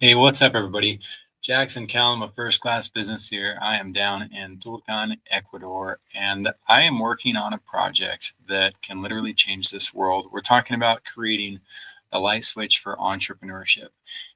Hey, what's up, everybody? Jackson Callum of First Class Business here. I am down in Tulcan, Ecuador, and I am working on a project that can literally change this world. We're talking about creating a light switch for entrepreneurship.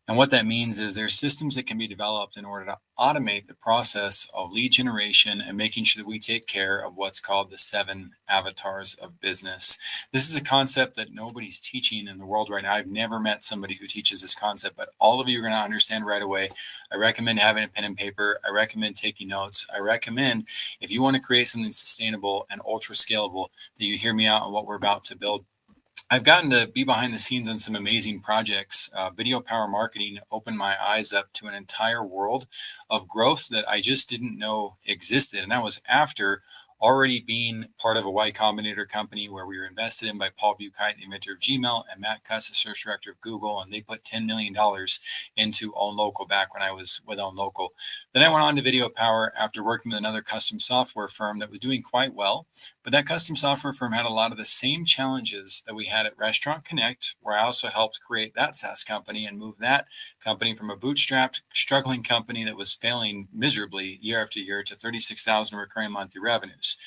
And what that means is there's systems that can be developed in order to automate the process of lead generation and making sure that we take care of what's called the seven avatars of business. This is a concept that nobody's teaching in the world right now. I've never met somebody who teaches this concept, but all of you are going to understand right away. I recommend having a pen and paper. I recommend taking notes. I recommend, if you want to create something sustainable and ultra scalable, that you hear me out on what we're about to build. I've gotten to be behind the scenes on some amazing projects. Video power marketing opened my eyes up to an entire world of growth that I just didn't know existed. And that was after already being part of a Y Combinator company where we were invested in by Paul Buchheit, the inventor of Gmail, and Matt Cuss, the search director of Google. And they put $10 million into Own Local back when I was with Own Local. Then I went on to Video Power after working with another custom software firm that was doing quite well. But that custom software firm had a lot of the same challenges that we had at Restaurant Connect, where I also helped create that SaaS company and move that company from a bootstrapped, struggling company that was failing miserably year after year to 36,000 recurring monthly revenues.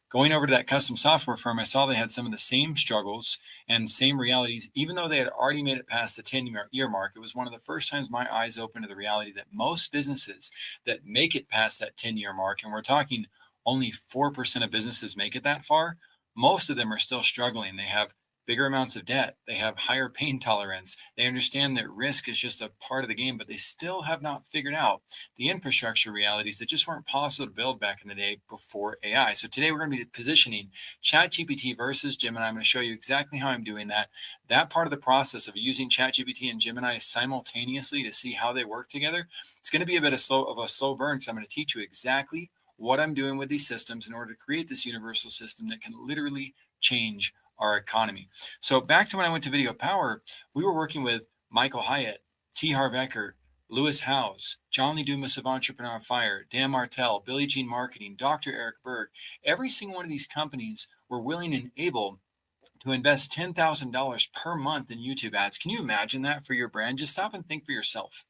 Going over to that custom software firm, I saw they had some of the same struggles and same realities, even though they had already made it past the 10-year mark. It was one of the first times my eyes opened to the reality that most businesses that make it past that 10-year mark, and we're talking only 4% of businesses make it that far, most of them are still struggling. They have bigger amounts of debt. They have higher pain tolerance. They understand that risk is just a part of the game, but they still have not figured out the infrastructure realities that just weren't possible to build back in the day before AI. So today we're going to be positioning ChatGPT versus Gemini. I'm going to show you exactly how I'm doing that. That part of the process of using ChatGPT and Gemini simultaneously to see how they work together, it's going to be a bit of a slow burn, because I'm going to teach you exactly what I'm doing with these systems in order to create this universal system that can literally change our economy. So back to when I went to Video Power, we were working with Michael Hyatt, T. Harv Eker, Lewis Howes, John Lee Dumas of Entrepreneur on Fire, Dan Martell, Billie Jean Marketing, Dr. Eric Berg. Every single one of these companies were willing and able to invest $10,000 per month in YouTube ads. Can you imagine that for your brand? Just stop and think for yourself.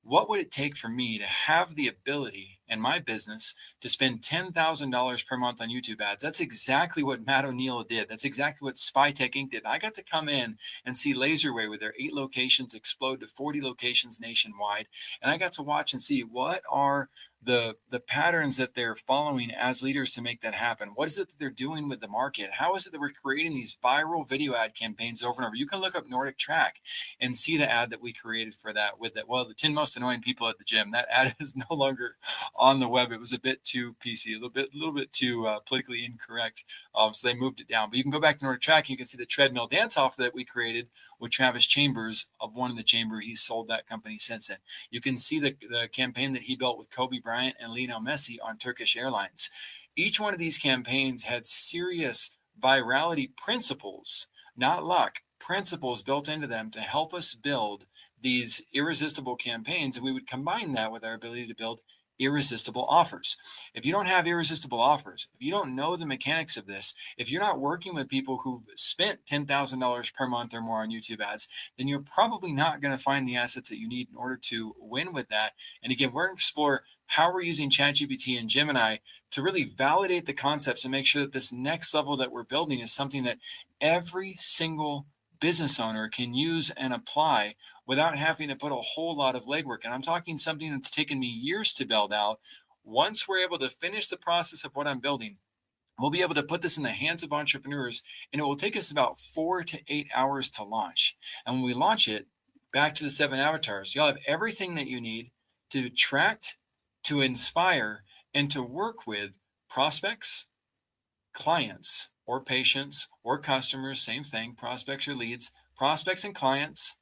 What would it take for me to have the ability in my business to spend $10,000 per month on YouTube ads? That's exactly what Matt O'Neill did. That's exactly what SpyTech Inc. did. I got to come in and see Laserway with their 8 locations explode to 40 locations nationwide. And I got to watch and see what are the patterns that they're following as leaders to make that happen. What is it that they're doing with the market? How is it that we're creating these viral video ad campaigns over and over? You can look up Nordic Track and see the ad that we created for that with that. Well, the 10 most annoying people at the gym. That ad is no longer on the web. It was a bit too PC, a little bit too politically incorrect. So they moved it down. But you can go back to Nordic Track. And you can see the treadmill dance off that we created with Travis Chambers of One in the Chamber. He's sold that company since then. You can see the campaign that he built with Kobe Bryant and Lionel Messi on Turkish Airlines. Each one of these campaigns had serious virality principles, not luck, principles built into them to help us build these irresistible campaigns. And we would combine that with our ability to build irresistible offers. If you don't have irresistible offers, if you don't know the mechanics of this, if you're not working with people who've spent $10,000 per month or more on YouTube ads, then you're probably not going to find the assets that you need in order to win with that. And again, we're going to explore how we're using ChatGPT and Gemini to really validate the concepts and make sure that this next level that we're building is something that every single business owner can use and apply without having to put a whole lot of legwork. And I'm talking something that's taken me years to build out. Once we're able to finish the process of what I'm building, we'll be able to put this in the hands of entrepreneurs, and it will take us about 4 to 8 hours to launch. And when we launch it, back to the 7 avatars, you'll have everything that you need to attract, to inspire, and to work with prospects, clients, or patients, or customers, same thing, prospects or leads, prospects and clients,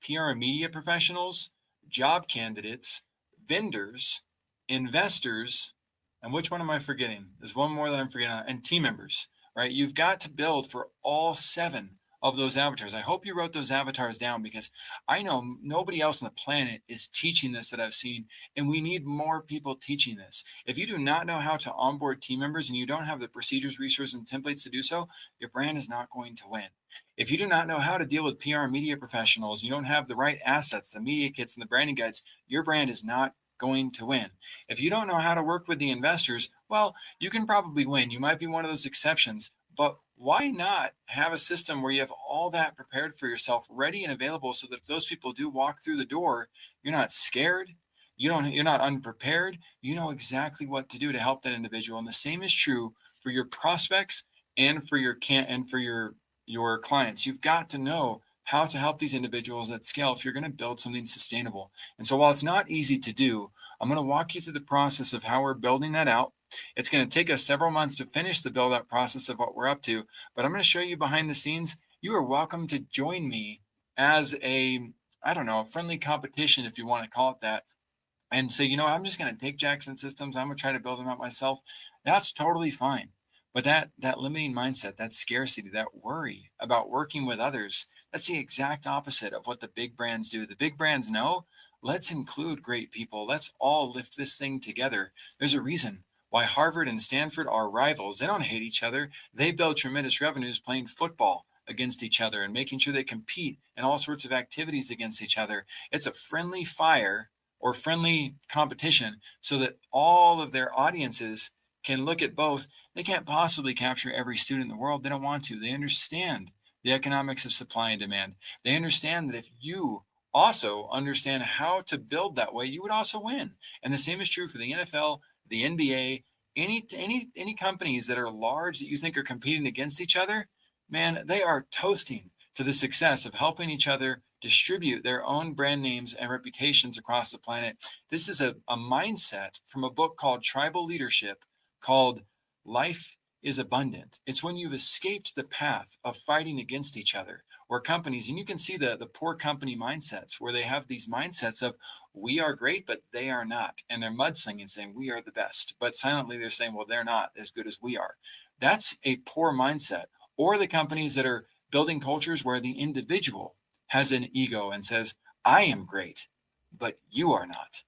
PR and media professionals, job candidates, vendors, investors, and which one am I forgetting? There's one more that I'm forgetting, and team members, right? You've got to build for all 7 of those avatars. I hope you wrote those avatars down, because I know nobody else on the planet is teaching this that I've seen, and we need more people teaching this. If you do not know how to onboard team members and you don't have the procedures, resources, and templates to do so, your brand is not going to win. If you do not know how to deal with PR and media professionals, you don't have the right assets, the media kits, and the branding guides, your brand is not going to win. If you don't know how to work with the investors, well, you can probably win. You might be one of those exceptions, but why not have a system where you have all that prepared for yourself, ready and available, so that if those people do walk through the door, you're not scared. You're not unprepared. You know exactly what to do to help that individual. And the same is true for your prospects and for your clients. You've got to know how to help these individuals at scale if you're going to build something sustainable. And so while it's not easy to do, I'm going to walk you through the process of how we're building that out. It's going to take us several months to finish the build out process of what we're up to, but I'm going to show you behind the scenes. You are welcome to join me as I don't know, a friendly competition, if you want to call it that, and say, I'm just going to take Jackson systems. I'm going to try to build them out myself. That's totally fine. But that limiting mindset, that scarcity, that worry about working with others, that's the exact opposite of what the big brands do. The big brands know, let's include great people. Let's all lift this thing together. There's a reason why Harvard and Stanford are rivals. They don't hate each other. They build tremendous revenues playing football against each other and making sure they compete in all sorts of activities against each other. It's a friendly fire or friendly competition, so that all of their audiences can look at both. They can't possibly capture every student in the world. They don't want to. They understand the economics of supply and demand. They understand that if you also understand how to build that way, you would also win. And the same is true for the NFL, the NBA, any companies that are large that you think are competing against each other. Man, they are toasting to the success of helping each other distribute their own brand names and reputations across the planet. This is a mindset from a book called Tribal Leadership, called Life is Abundant. It's when you've escaped the path of fighting against each other, or companies, and you can see the poor company mindsets, where they have these mindsets of, we are great, but they are not. And they're mudslinging, saying we are the best, but silently they're saying, well, they're not as good as we are. That's a poor mindset. Or the companies that are building cultures where the individual has an ego and says, I am great, but you are not.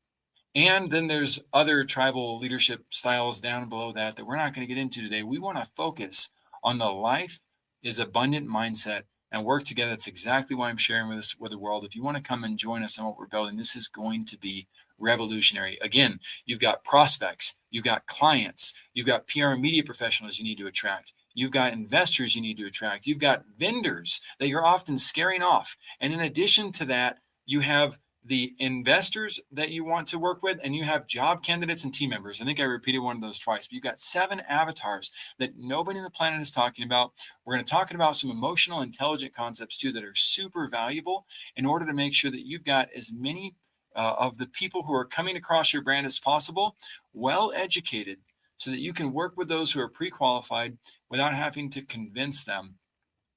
And then there's other tribal leadership styles down below that we're not going to get into today. We want to focus on the life is abundant mindset and work together. That's exactly why I'm sharing with the world. If you want to come and join us on what we're building, this is going to be revolutionary. Again, you've got prospects, you've got clients, you've got PR and media professionals you need to attract. You've got investors you need to attract. You've got vendors that you're often scaring off. And in addition to that, you have the investors that you want to work with, and you have job candidates and team members. I think I repeated one of those twice, but you've got 7 avatars that nobody on the planet is talking about. We're going to talk about some emotional intelligent concepts too that are super valuable in order to make sure that you've got as many of the people who are coming across your brand as possible, well educated, so that you can work with those who are pre-qualified without having to convince them.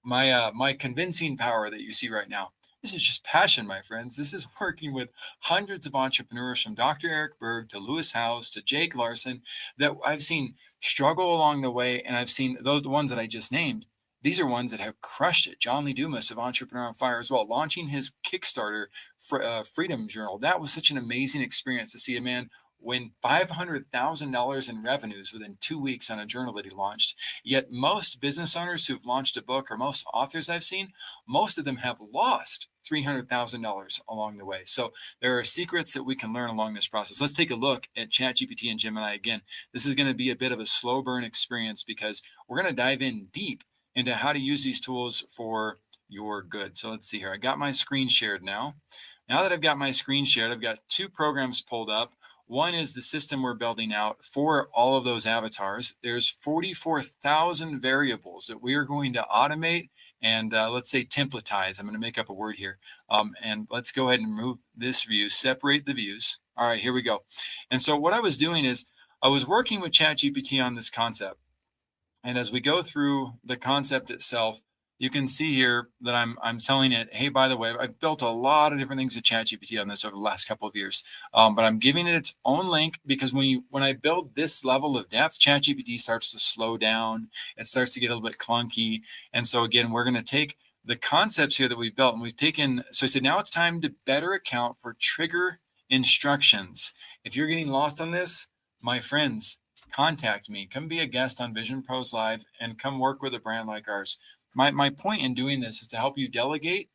My convincing power that you see right now, this is just passion, my friends. This is working with hundreds of entrepreneurs, from Dr. Eric Berg to Lewis Howes to Jake Larson, that I've seen struggle along the way. And I've seen those, the ones that I just named. These are ones that have crushed it. John Lee Dumas of Entrepreneur on Fire as well, launching his Kickstarter Freedom Journal. That was such an amazing experience to see a man win $500,000 in revenues within 2 weeks on a journal that he launched. Yet most business owners who've launched a book, or most authors I've seen, most of them have lost $300,000 along the way. So there are secrets that we can learn along this process. Let's take a look at ChatGPT and Gemini again. This is going to be a bit of a slow burn experience, because we're going to dive in deep into how to use these tools for your good. So let's see here. I got my screen shared now. Now that I've got my screen shared, I've got 2 programs pulled up. One is the system we're building out for all of those avatars. There's 44,000 variables that we are going to automate and let's say templatize. I'm going to make up a word here. And let's go ahead and remove this view, separate the views. All right, here we go. And so what I was doing is I was working with ChatGPT on this concept. And as we go through the concept itself, you can see here that I'm telling it, hey, by the way, I've built a lot of different things with ChatGPT on this over the last couple of years, but I'm giving it its own link, because when I build this level of depth, ChatGPT starts to slow down. It starts to get a little bit clunky. And so again, we're going to take the concepts here that we've built, and we've taken, so I said, now it's time to better account for trigger instructions. If you're getting lost on this, my friends, contact me. Come be a guest on Vision Pros Live and come work with a brand like ours. My point in doing this is to help you delegate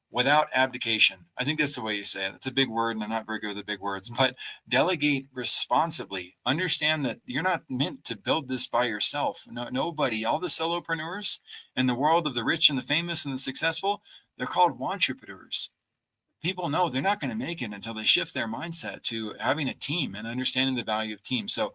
without abdication. I think that's the way you say it. It's a big word, and I'm not very good with the big words, but delegate responsibly. Understand that you're not meant to build this by yourself. No, nobody, all the solopreneurs in the world of the rich and the famous and the successful, they're called wantrepreneurs. People know they're not going to make it until they shift their mindset to having a team and understanding the value of team. So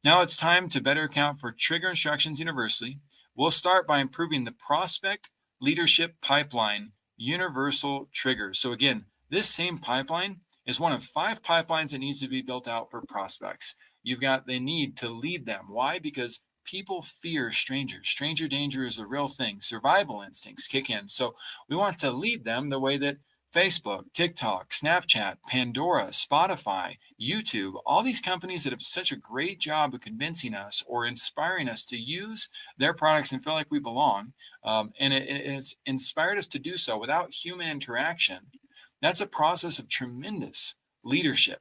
now it's time to better account for trigger instructions universally. We'll start by improving the prospect leadership pipeline universal triggers. So again, this same pipeline is one of 5 pipelines that needs to be built out for prospects. They need to lead them. Why? Because people fear strangers. Stranger danger is a real thing. Survival instincts kick in. So we want to lead them the way that Facebook, TikTok, Snapchat, Pandora, Spotify, YouTube, all these companies that have such a great job of convincing us or inspiring us to use their products and feel like we belong. And it's inspired us to do so without human interaction. That's a process of tremendous leadership.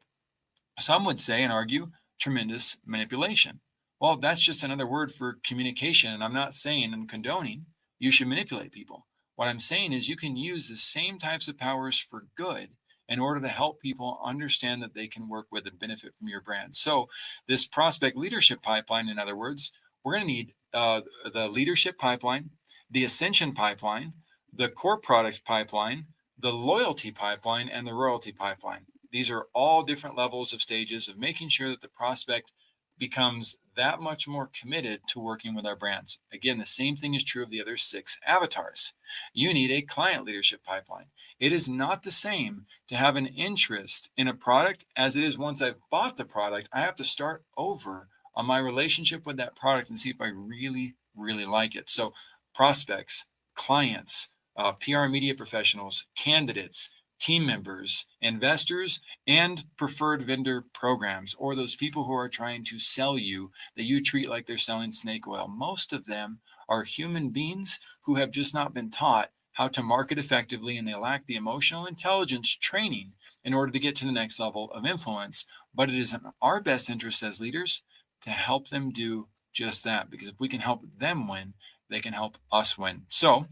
Some would say and argue tremendous manipulation. Well, that's just another word for communication. And I'm not saying and condoning you should manipulate people. What I'm saying is you can use the same types of powers for good in order to help people understand that they can work with and benefit from your brand. So this prospect leadership pipeline, in other words, we're going to need the leadership pipeline, the ascension pipeline, the core product pipeline, the loyalty pipeline, and the royalty pipeline. These are all different levels of stages of making sure that the prospect becomes that much more committed to working with our brands. Again, the same thing is true of the other 6 avatars. You need a client leadership pipeline. It is not the same to have an interest in a product as it is once I've bought the product. I have to start over on my relationship with that product and see if I really, really like it. So prospects, clients, PR and media professionals, candidates, team members, investors, and preferred vendor programs, or those people who are trying to sell you that you treat like they're selling snake oil. Most of them are human beings who have just not been taught how to market effectively, and they lack the emotional intelligence training in order to get to the next level of influence. But it is in our best interest as leaders to help them do just that, because if we can help them win, they can help us win. So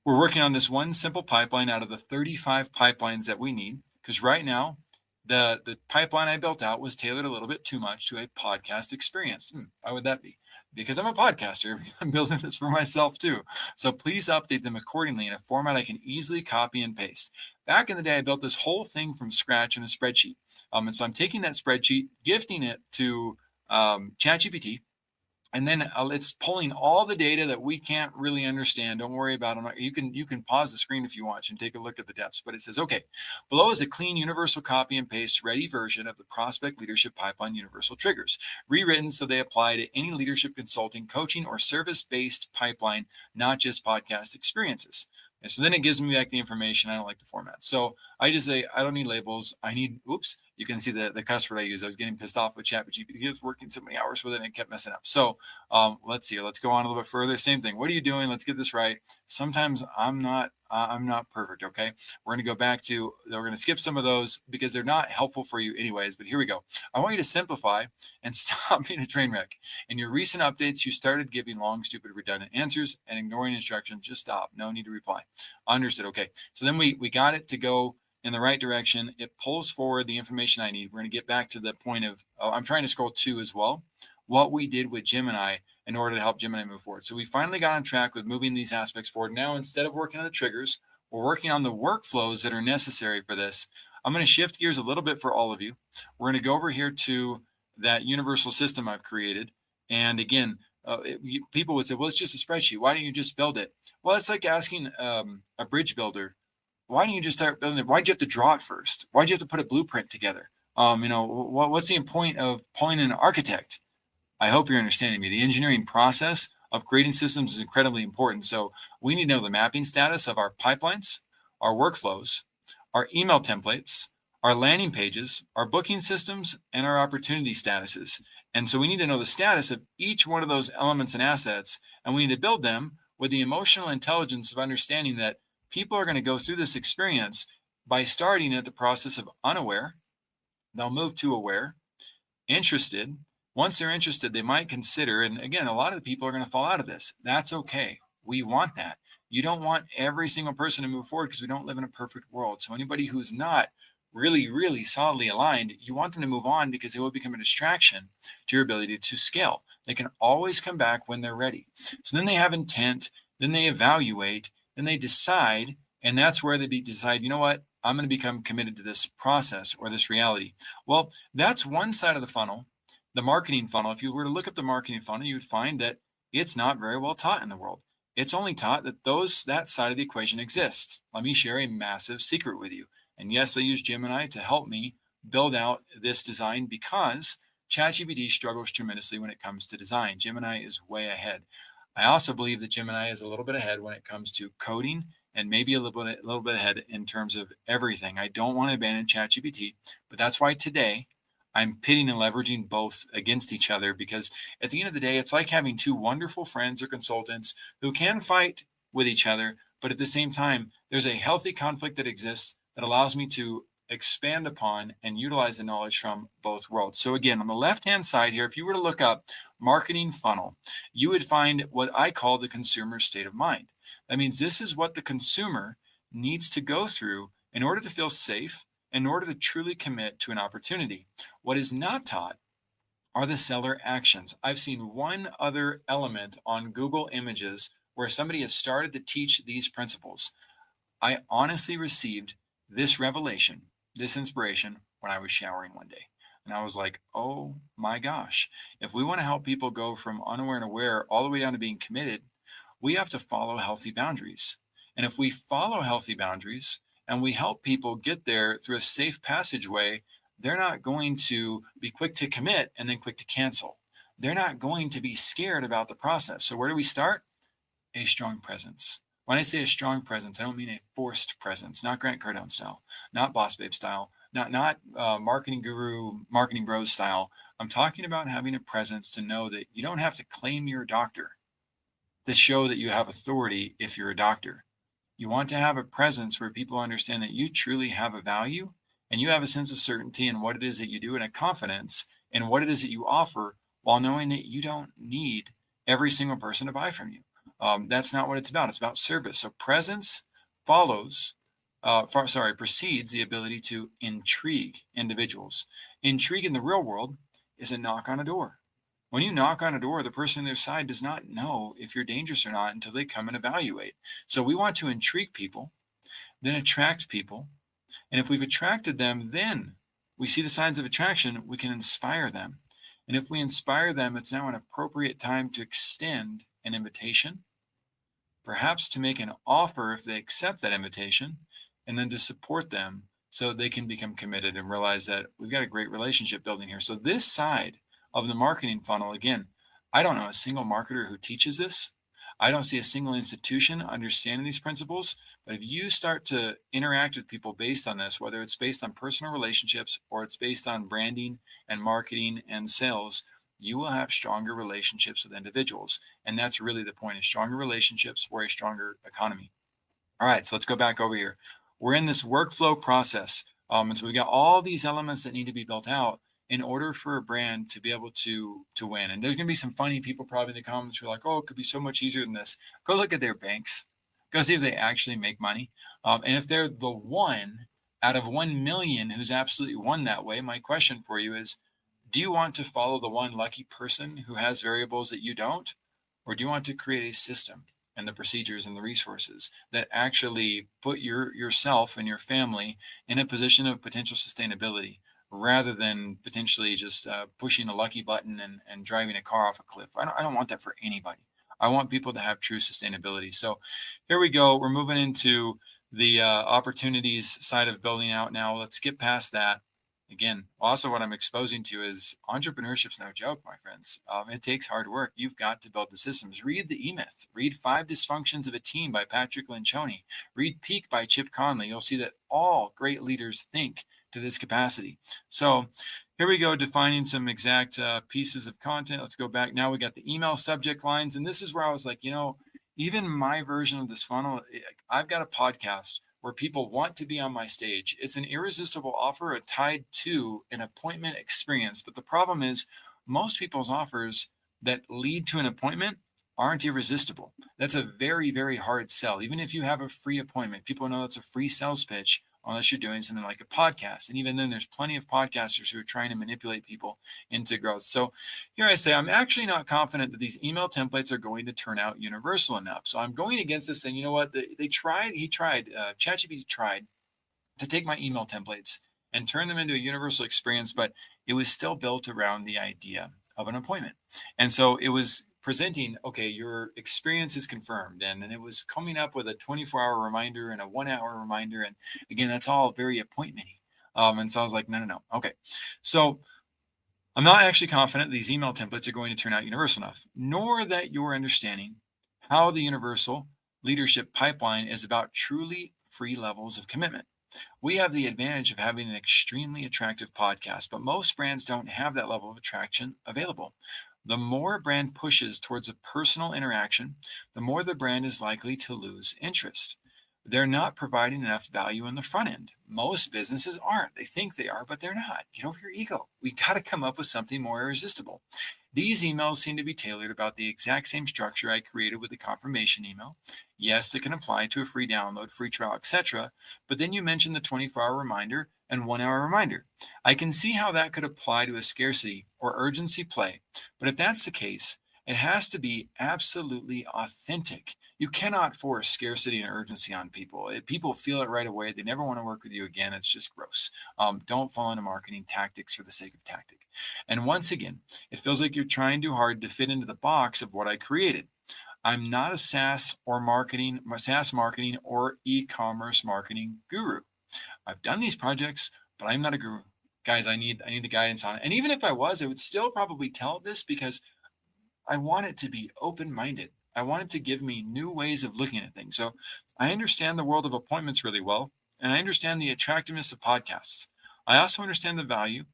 we're working on this one simple pipeline out of the 35 pipelines that we need, because right now, the pipeline I built out was tailored a little bit too much to a podcast experience. Why would that be? Because I'm a podcaster. I'm building this for myself too. So please update them accordingly in a format I can easily copy and paste. Back in the day, I built this whole thing from scratch in a spreadsheet. And so I'm taking that spreadsheet, gifting it to ChatGPT, and then it's pulling all the data that we can't really understand. Don't worry about it. You can pause the screen if you want and take a look at the depths. But it says, okay, below is a clean universal copy and paste ready version of the prospect leadership pipeline universal triggers, rewritten so they apply to any leadership consulting, coaching, or service-based pipeline, not just podcast experiences. And so then it gives me back the information. I don't like the format. So I just say, I don't need labels. I need, oops, you can see the cuss word I use. I was getting pissed off with ChatGPT. He was working so many hours with it and it kept messing up. So let's see, let's go on a little bit further. Same thing. What are you doing? Let's get this right. Sometimes I'm not perfect. Okay. We're going to go back to, we're going to skip some of those because they're not helpful for you anyways, but here we go. I want you to simplify and stop being a train wreck. In your recent updates, you started giving long, stupid, redundant answers and ignoring instructions. Just stop. No need to reply. Understood. Okay. So then we got it to go in the right direction. It pulls forward the information I need. We're going to get back to the point of, I'm trying to scroll to as well, what we did with Gemini in order to help Gemini move forward. So we finally got on track with moving these aspects forward. Now, instead of working on the triggers, we're working on the workflows that are necessary for this. I'm going to shift gears a little bit for all of you. We're going to go over here to that universal system I've created. And again, people would say, well, it's just a spreadsheet. Why don't you just build it? Well, it's like asking a bridge builder, why don't you just start building it? Why'd you have to draw it first? Why'd you have to put a blueprint together? What's the point of pulling in an architect? I hope you're understanding me. The engineering process of creating systems is incredibly important. So we need to know the mapping status of our pipelines, our workflows, our email templates, our landing pages, our booking systems, and our opportunity statuses. And so we need to know the status of each one of those elements and assets, and we need to build them with the emotional intelligence of understanding that people are going to go through this experience by starting at the process of unaware. They'll move to aware, interested. Once they're interested, they might consider, and again, a lot of the people are going to fall out of this. That's okay. We want that. You don't want every single person to move forward because we don't live in a perfect world. So anybody who's not really, really solidly aligned, you want them to move on because it will become a distraction to your ability to scale. They can always come back when they're ready. So then they have intent, then they evaluate, then they decide, and that's where they decide, you know what, I'm going to become committed to this process or this reality. Well, that's one side of the funnel, the marketing funnel. If you were to look up the marketing funnel, you would find that it's not very well taught in the world. It's only taught that that side of the equation exists. Let me share a massive secret with you. And yes, I use Gemini to help me build out this design because ChatGPT struggles tremendously when it comes to design. Gemini is way ahead. I also believe that Gemini is a little bit ahead when it comes to coding and maybe a little bit ahead in terms of everything. I don't want to abandon ChatGPT, but that's why today I'm pitting and leveraging both against each other, because at the end of the day, it's like having two wonderful friends or consultants who can fight with each other, but at the same time, there's a healthy conflict that exists that allows me to expand upon and utilize the knowledge from both worlds. So again, on the left-hand side here, if you were to look up marketing funnel, you would find what I call the consumer state of mind. That means this is what the consumer needs to go through in order to feel safe, in order to truly commit to an opportunity. What is not taught are the seller actions. I've seen one other element on Google Images where somebody has started to teach these principles. I honestly received this revelation, this inspiration, when I was showering one day. And I was like, oh my gosh, if we want to help people go from unaware and aware all the way down to being committed, we have to follow healthy boundaries. And if we follow healthy boundaries and we help people get there through a safe passageway, they're not going to be quick to commit and then quick to cancel. They're not going to be scared about the process. So where do we start? A strong presence. When I say a strong presence, I don't mean a forced presence, not Grant Cardone style, not Boss Babe style, not marketing guru, marketing bros style. I'm talking about having a presence to know that you don't have to claim you're a doctor to show that you have authority if you're a doctor. You want to have a presence where people understand that you truly have a value and you have a sense of certainty in what it is that you do and a confidence in what it is that you offer, while knowing that you don't need every single person to buy from you. That's not what it's about. It's about service. So presence precedes the ability to intrigue individuals. Intrigue in the real world is a knock on a door. When you knock on a door, the person on their side does not know if you're dangerous or not until they come and evaluate. So we want to intrigue people, then attract people. And if we've attracted them, then we see the signs of attraction, we can inspire them. And if we inspire them, it's now an appropriate time to extend an invitation, perhaps to make an offer if they accept that invitation, and then to support them so they can become committed and realize that we've got a great relationship building here. So this side of the marketing funnel, again, I don't know a single marketer who teaches this. I don't see a single institution understanding these principles. But if you start to interact with people based on this, whether it's based on personal relationships or it's based on branding and marketing and sales, you will have stronger relationships with individuals. And that's really the point, is stronger relationships for a stronger economy. All right, so let's go back over here. We're in this workflow process. And so we've got all these elements that need to be built out in order for a brand to be able to win. And there's going to be some funny people probably in the comments who are like, oh, it could be so much easier than this. Go look at their banks. Go see if they actually make money. And if they're the one out of 1 million who's absolutely won that way, my question for you is, do you want to follow the one lucky person who has variables that you don't? Or do you want to create a system and the procedures and the resources that actually put yourself and your family in a position of potential sustainability, rather than potentially just pushing a lucky button and driving a car off a cliff? I don't want that for anybody. I want people to have true sustainability. So here we go. We're moving into the opportunities side of building out now. Let's get past that. Again, also what I'm exposing to is entrepreneurship's no joke, my friends. It takes hard work. You've got to build the systems. Read The E-Myth. Read 5 Dysfunctions of a Team by Patrick Lencioni. Read Peak by Chip Conley. You'll see that all great leaders think to this capacity. So here we go, defining some exact pieces of content. Let's go back. Now we got the email subject lines. And this is where I was like, Even my version of this funnel, I've got a podcast where people want to be on my stage. It's an irresistible offer tied to an appointment experience. But the problem is, most people's offers that lead to an appointment aren't irresistible. That's a very, very hard sell. Even if you have a free appointment, people know it's a free sales pitch unless you're doing something like a podcast. And even then, there's plenty of podcasters who are trying to manipulate people into growth. So here I say, I'm actually not confident that these email templates are going to turn out universal enough. So I'm going against this saying, you know what, ChatGPT tried to take my email templates and turn them into a universal experience, but it was still built around the idea of an appointment. And so it was presenting, okay, your experience is confirmed. And then it was coming up with a 24-hour reminder and a 1-hour reminder. And again, that's all very appointment-y. And so I was like, no. Okay. So I'm not actually confident these email templates are going to turn out universal enough, nor that you're understanding how the universal leadership pipeline is about truly free levels of commitment. We have the advantage of having an extremely attractive podcast, but most brands don't have that level of attraction available. The more a brand pushes towards a personal interaction, the more the brand is likely to lose interest. They're not providing enough value in the front end. Most businesses aren't. They think they are, but they're not. Get over your ego. We got to come up with something more irresistible. These emails seem to be tailored about the exact same structure I created with the confirmation email. Yes, it can apply to a free download, free trial, etc. But then you mentioned the 24-hour reminder and 1-hour reminder. I can see how that could apply to a scarcity or urgency play. But if that's the case, it has to be absolutely authentic. You cannot force scarcity and urgency on people. If people feel it right away, they never want to work with you again. It's just gross. Don't fall into marketing tactics for the sake of tactic. And once again, it feels like you're trying too hard to fit into the box of what I created. I'm not a SaaS marketing or e-commerce marketing guru. I've done these projects, but I'm not a guru. Guys, I need the guidance on it. And even if I was, I would still probably tell this because I want it to be open-minded. I want it to give me new ways of looking at things. So I understand the world of appointments really well, and I understand the attractiveness of podcasts. I also understand the value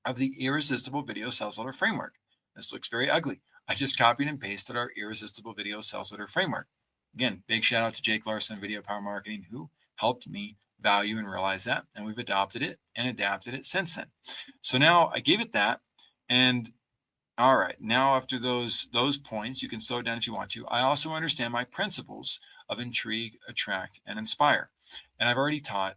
of the irresistible video sales letter framework. This looks very ugly. I just copied and pasted our irresistible video sales letter framework. Again, big shout out to Jake Larson, Video Power Marketing, who helped me value and realize that. And we've adopted it and adapted it since then. So now I gave it that. And all right, now after those points, you can slow it down if you want to. I also understand my principles of intrigue, attract, and inspire. And I've already taught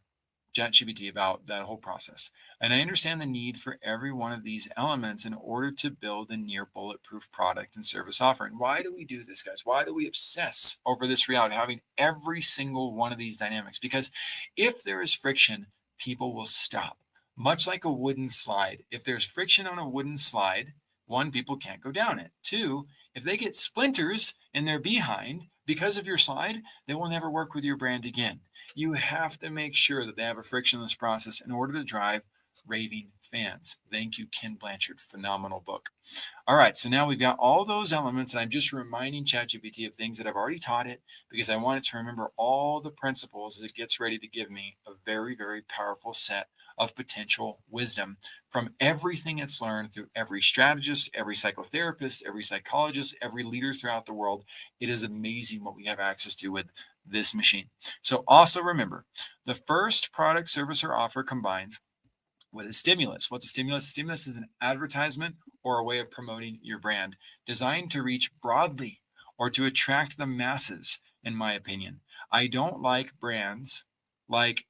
ChatGPT about that whole process. And I understand the need for every one of these elements in order to build a near bulletproof product and service offering. Why do we do this, guys? Why do we obsess over this reality, having every single one of these dynamics? Because if there is friction, people will stop. Much like a wooden slide. If there's friction on a wooden slide, one, people can't go down it. Two, if they get splinters in their behind because of your slide, they will never work with your brand again. You have to make sure that they have a frictionless process in order to drive raving fans. Thank you, Ken Blanchard. Phenomenal book. All right, so now we've got all those elements, and I'm just reminding ChatGPT of things that I've already taught it because I want it to remember all the principles as it gets ready to give me a very, very powerful set of potential wisdom from everything it's learned through every strategist, every psychotherapist, every psychologist, every leader throughout the world. It is amazing what we have access to with this machine. So also remember, the first product, service, or offer combines with a stimulus. What's a stimulus? Stimulus is an advertisement or a way of promoting your brand designed to reach broadly or to attract the masses, in my opinion. I don't like brands like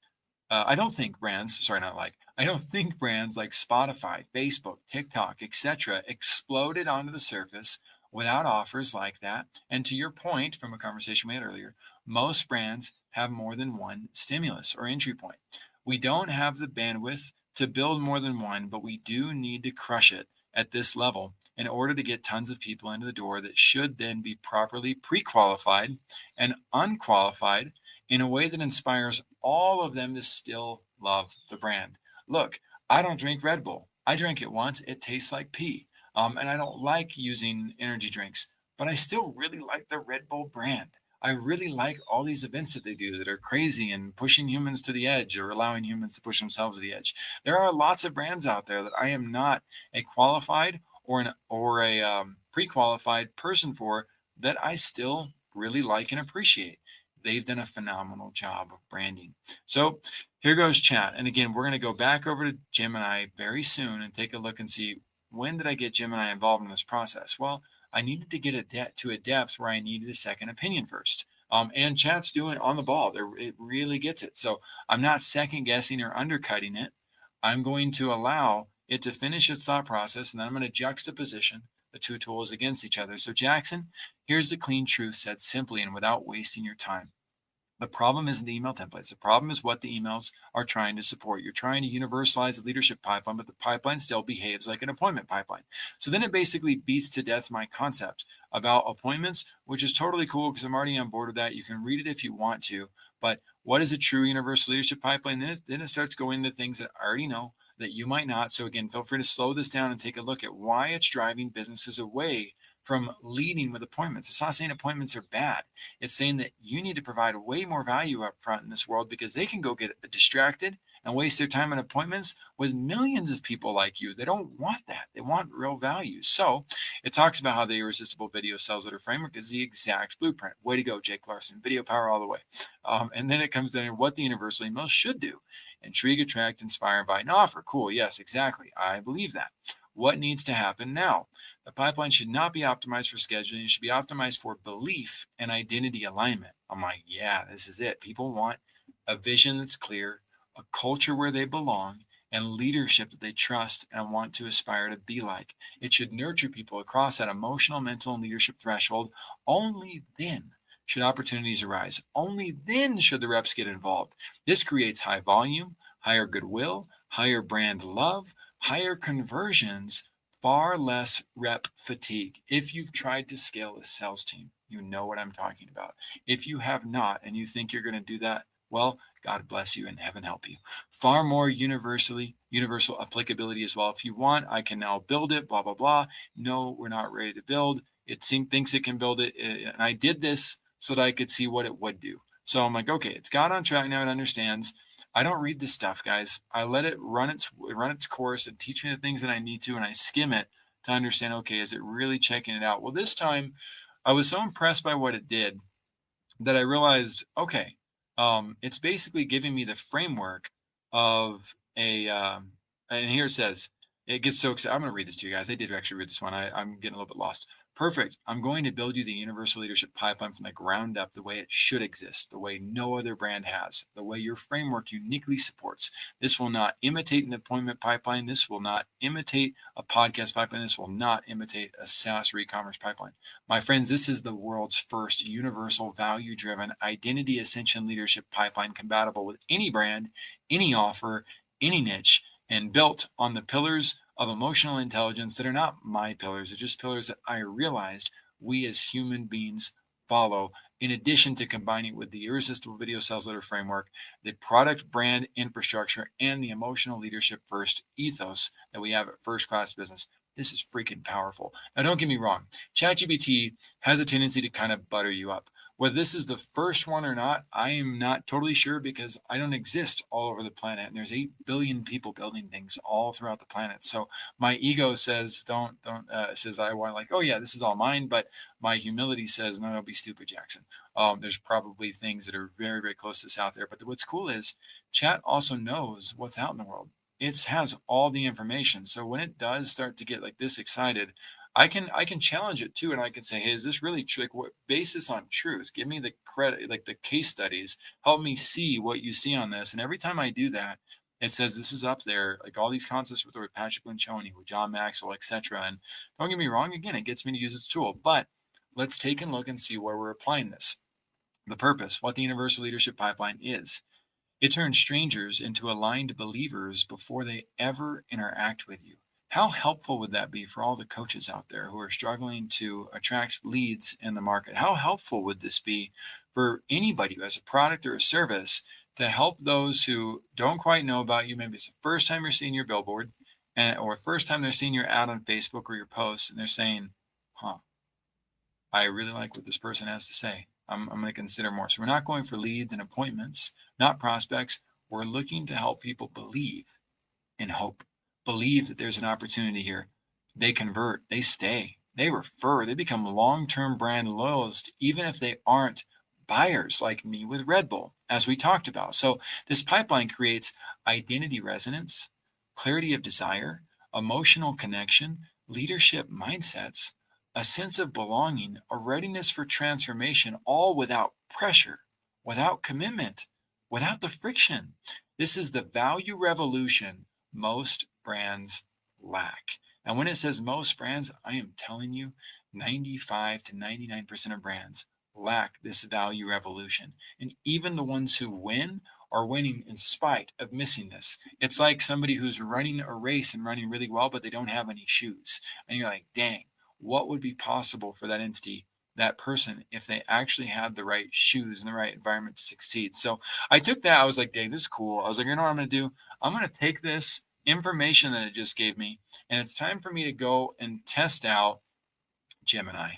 I don't think brands like Spotify, Facebook, TikTok, etc. exploded onto the surface without offers like that. And to your point from a conversation we had earlier, most brands have more than one stimulus or entry point. We don't have the bandwidth to build more than one, but we do need to crush it at this level in order to get tons of people into the door that should then be properly pre-qualified and unqualified in a way that inspires all of them to still love the brand. Look, I don't drink Red Bull. I drank it once. It tastes like pee. And I don't like using energy drinks, but I still really like the Red Bull brand. I really like all these events that they do that are crazy and pushing humans to the edge or allowing humans to push themselves to the edge. There are lots of brands out there that I am not a qualified or a pre-qualified person for that I still really like and appreciate. They've done a phenomenal job of branding. So here goes chat. And again, we're going to go back over to Gemini very soon and take a look and see, when did I get Gemini involved in this process? Well, I needed to get to a depth where I needed a second opinion first. And chat's doing on the ball. It really gets it. So I'm not second guessing or undercutting it. I'm going to allow it to finish its thought process, and then I'm going to juxtaposition the two tools against each other. So Jackson, here's the clean truth said simply and without wasting your time. The problem isn't the email templates. The problem is what the emails are trying to support. You're trying to universalize the leadership pipeline, but the pipeline still behaves like an appointment pipeline. So then it basically beats to death my concept about appointments, which is totally cool because I'm already on board with that. You can read it if you want to, but what is a true universal leadership pipeline? Then it starts going into things that I already know that you might not. So again, feel free to slow this down and take a look at why it's driving businesses away from leading with appointments. It's not saying appointments are bad. It's saying that you need to provide way more value up front in this world, because they can go get distracted and waste their time on appointments with millions of people like you. They don't want that. They want real value. So it talks about how the irresistible video sales letter framework is the exact blueprint. Way to go, Jake Larson. Video power all the way. And then it comes down to what the universal email should do. Intrigue, attract, inspire, invite, and offer. Cool. Yes, exactly. I believe that. What needs to happen now? The pipeline should not be optimized for scheduling. It should be optimized for belief and identity alignment. I'm like, yeah, this is it. People want a vision that's clear, a culture where they belong, and leadership that they trust and want to aspire to be like. It should nurture people across that emotional, mental, and leadership threshold. Only then should opportunities arise. Only then should the reps get involved. This creates high volume, higher goodwill, higher brand love, higher conversions, far less rep fatigue. If you've tried to scale a sales team, you know what I'm talking about. If you have not and you think you're going to do that, well, God bless you and heaven help you. Far more universal applicability as well. If you want, I can now build it, blah, blah, blah. No, we're not ready to build. It thinks it can build it. And I did this so that I could see what it would do. So I'm like, okay, it's got on track now. It understands. I don't read this stuff, guys. I let it run its course and teach me the things that I need to, and I skim it to understand, okay, is it really checking it out? Well, this time I was so impressed by what it did that I realized, okay, it's basically giving me the framework of and here it says, it gets so excited. I'm going to read this to you guys. I did actually read this one. I'm getting a little bit lost. Perfect. I'm going to build you the universal leadership pipeline from the ground up, the way it should exist, the way no other brand has, the way your framework uniquely supports. This will not imitate an appointment pipeline. This will not imitate a podcast pipeline. This will not imitate a SaaS or e-commerce pipeline. My friends, this is the world's first universal value-driven identity ascension leadership pipeline compatible with any brand, any offer, any niche, and built on the pillars of emotional intelligence that are not my pillars. They're just pillars that I realized we as human beings follow, in addition to combining with the irresistible video sales letter framework, the product brand infrastructure, and the emotional leadership first ethos that we have at First Class Business. This is freaking powerful. Now, don't get me wrong. ChatGPT has a tendency to kind of butter you up. Whether this is the first one or not, I am not totally sure, because I don't exist all over the planet. And there's 8 billion people building things all throughout the planet. So my ego says, says I want, like, oh yeah, this is all mine. But my humility says, no, don't be stupid, Jackson. There's probably things that are very, very close to this out there. But what's cool is chat also knows what's out in the world. It has all the information. So when it does start to get like this excited, I can challenge it too, and I can say, hey, is this really true? Like, what basis on truth? Give me the credit, like the case studies. Help me see what you see on this. And every time I do that, it says this is up there, like all these concepts with Patrick Lencioni, with John Maxwell, etc. And don't get me wrong, again, it gets me to use its tool. But let's take a look and see where we're applying this. The purpose, what the universal leadership pipeline is. It turns strangers into aligned believers before they ever interact with you. How helpful would that be for all the coaches out there who are struggling to attract leads in the market? How helpful would this be for anybody who has a product or a service to help those who don't quite know about you? Maybe it's the first time you're seeing your billboard, or first time they're seeing your ad on Facebook or your posts, and they're saying, huh, I really like what this person has to say. I'm going to consider more. So we're not going for leads and appointments, not prospects. We're looking to help people believe in hope, believe that there's an opportunity here. They convert, they stay. they refer, they become long-term brand loyalists, even if they aren't buyers like me with Red Bull, as we talked about. So this pipeline creates identity resonance, clarity of desire, emotional connection, leadership mindsets, a sense of belonging, a readiness for transformation, all without pressure, without commitment, without the friction. This is the value revolution most brands lack. And when it says most brands, I am telling you, 95 to 99% of brands lack this value revolution. And even the ones who win are winning in spite of missing this. It's like somebody who's running a race and running really well, but they don't have any shoes. And you're like, dang, what would be possible for that entity, that person, if they actually had the right shoes and the right environment to succeed? So I took that. I was like, dang, this is cool. I was like, you know what I'm going to do? I'm going to take this information that it just gave me, and it's time for me to go and test out Gemini.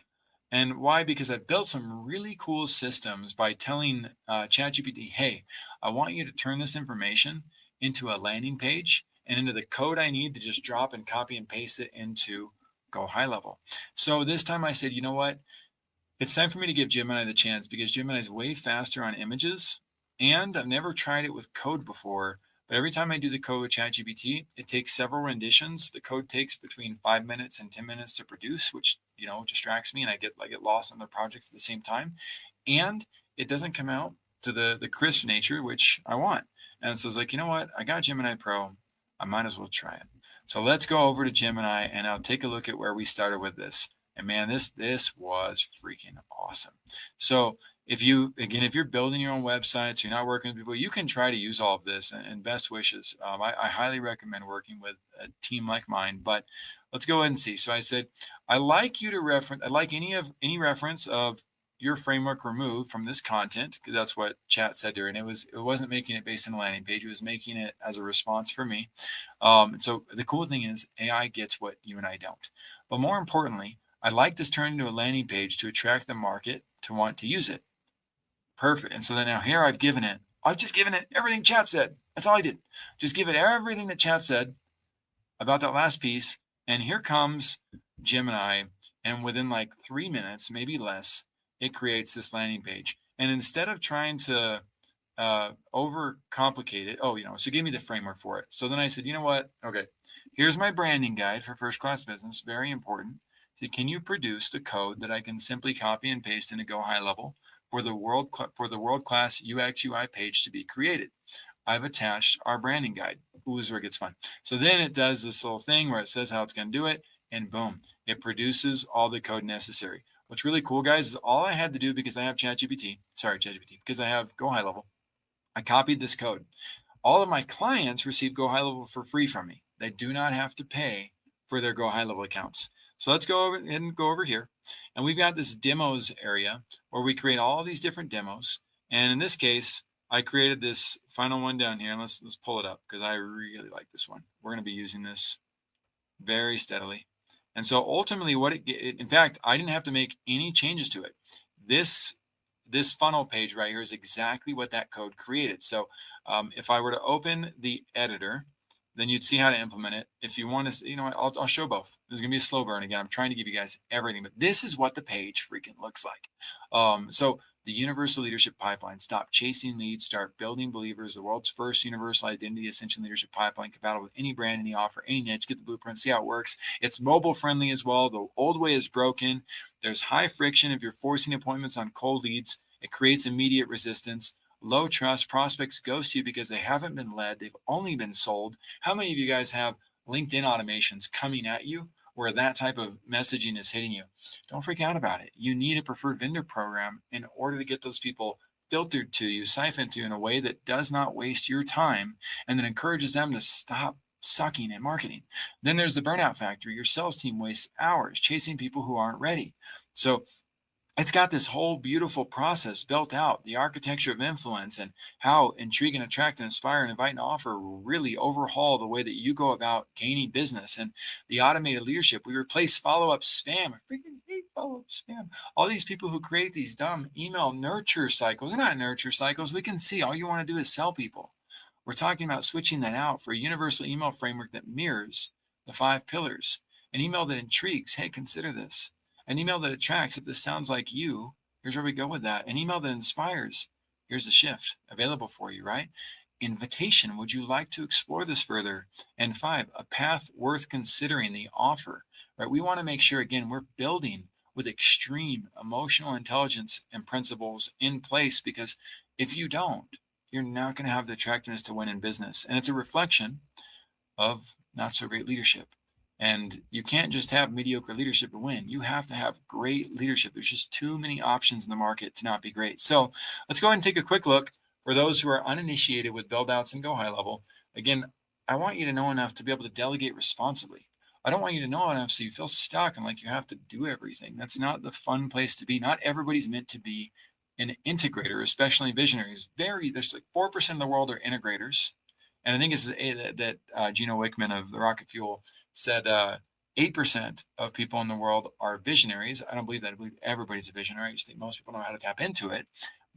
And why? Because I've built some really cool systems by telling ChatGPT, hey, I want you to turn this information into a landing page and into the code I need to just drop and copy and paste it into Go High Level. So this time I said, you know what? It's time for me to give Gemini the chance because Gemini is way faster on images, and I've never tried it with code before. But every time I do the code with ChatGPT, it takes several renditions. The code takes between 5 minutes and 10 minutes to produce, which distracts me, and I get lost in the projects at the same time. And it doesn't come out to the crisp nature which I want. And so it's like, you know what? I got Gemini Pro. I might as well try it. So let's go over to Gemini, and I'll take a look at where we started with this. And man, this was freaking awesome. So if you're building your own websites, you're not working with people, you can try to use all of this. And best wishes. I highly recommend working with a team like mine. But let's go ahead and see. So I said, I like you to reference. I like any reference of your framework removed from this content, because that's what chat said there. And it wasn't making it based on a landing page. It was making it as a response for me. So the cool thing is AI gets what you and I don't. But more importantly, I'd like this turned into a landing page to attract the market to want to use it. Perfect. And so then now here I've just given it everything chat said. That's all I did. Just give it everything that chat said about that last piece. And here comes Gemini. And within like 3 minutes, maybe less, it creates this landing page. And instead of trying to overcomplicate it, so give me the framework for it. So then I said, you know what? Okay, here's my branding guide for first class business. Very important. So can you produce the code that I can simply copy and paste into Go High Level for the world class UX UI page to be created? I've attached our branding guide. Ooh, this is where it gets fun. So then it does this little thing where it says how it's going to do it, and boom, it produces all the code necessary. What's really cool, guys, is all I had to do, because I have ChatGPT, because I have Go High Level, I copied this code. All of my clients receive Go High Level for free from me. They do not have to pay for their Go High Level accounts. So let's go over and go over here. And we've got this demos area where we create all these different demos. And in this case, I created this final one down here. And let's pull it up because I really like this one. We're going to be using this very steadily. And so ultimately in fact, I didn't have to make any changes to it. This funnel page right here is exactly what that code created. So if I were to open the editor, then you'd see how to implement it. If you want to, I'll show both. There's going to be a slow burn again. I'm trying to give you guys everything, but this is what the page freaking looks like. So the universal leadership pipeline. Stop chasing leads, start building believers. The world's first universal identity ascension leadership pipeline, compatible with any brand, any offer, any niche. Get the blueprint, see how it works. It's mobile friendly as well. The old way is broken. There's high friction if you're forcing appointments on cold leads. It creates immediate resistance. Low trust. Prospects ghost you because they haven't been led. They've only been sold. How many of you guys have LinkedIn automations coming at you where that type of messaging is hitting you? Don't freak out about it. You need a preferred vendor program in order to get those people filtered to you, siphoned to you in a way that does not waste your time and that encourages them to stop sucking at marketing. Then there's the burnout factor. Your sales team wastes hours chasing people who aren't ready. So it's got this whole beautiful process built out, the architecture of influence and how intrigue and attract and inspire and invite and offer really overhaul the way that you go about gaining business. And the automated leadership, we replace follow-up spam. I freaking hate follow-up spam. All these people who create these dumb email nurture cycles, they're not nurture cycles. We can see all you want to do is sell people. We're talking about switching that out for a universal email framework that mirrors the 5 pillars. An email that intrigues, hey, consider this. An email that attracts, if this sounds like you, here's where we go with that. An email that inspires, here's the shift available for you, right? Invitation, would you like to explore this further? And 5, a path worth considering, the offer, right? We want to make sure, again, we're building with extreme emotional intelligence and principles in place, because if you don't, you're not going to have the attractiveness to win in business. And it's a reflection of not so great leadership. And you can't just have mediocre leadership to win. You have to have great leadership. There's just too many options in the market to not be great. So let's go ahead and take a quick look for those who are uninitiated with build outs and go high level. Again, I want you to know enough to be able to delegate responsibly. I don't want you to know enough so you feel stuck and like you have to do everything. That's not the fun place to be. Not everybody's meant to be an integrator, especially visionaries. There's like 4% of the world are integrators. And I think it's that Gino Wickman of the Rocket Fuel said 8% of people in the world are visionaries. I don't believe that. I believe everybody's a visionary. I just think most people know how to tap into it.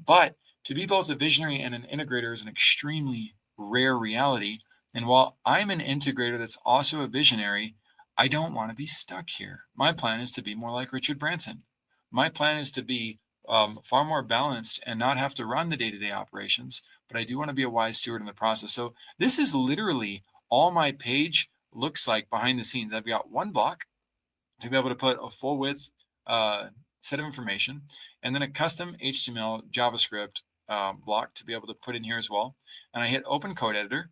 But to be both a visionary and an integrator is an extremely rare reality. And while I'm an integrator that's also a visionary, I don't want to be stuck here. My plan is to be more like Richard Branson. My plan is to be far more balanced and not have to run the day-to-day operations, but I do want to be a wise steward in the process. So this is literally all my page looks like behind the scenes. I've got one block to be able to put a full width set of information, and then a custom HTML JavaScript block to be able to put in here as well. And I hit open code editor,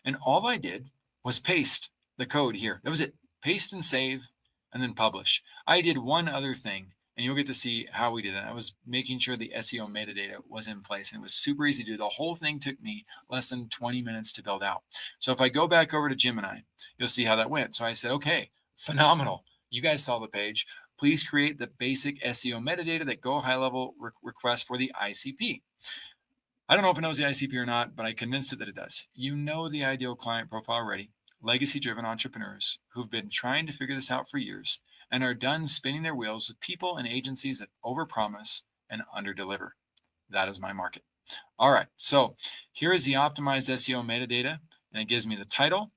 and all I did was paste the code here. That was it. Paste and save, and then publish. I did one other thing, and you'll get to see how we did it. I was making sure the SEO metadata was in place, and it was super easy to do. The whole thing took me less than 20 minutes to build out. So if I go back over to Gemini, you'll see how that went. So I said, okay, phenomenal. You guys saw the page. Please create the basic SEO metadata that go high level request for the ICP. I don't know if it knows the ICP or not, but I convinced it that it does. You know the ideal client profile already. Legacy-driven entrepreneurs who've been trying to figure this out for years and are done spinning their wheels with people and agencies that overpromise and underdeliver. That is my market. All right, so here is the optimized SEO metadata, and it gives me the title,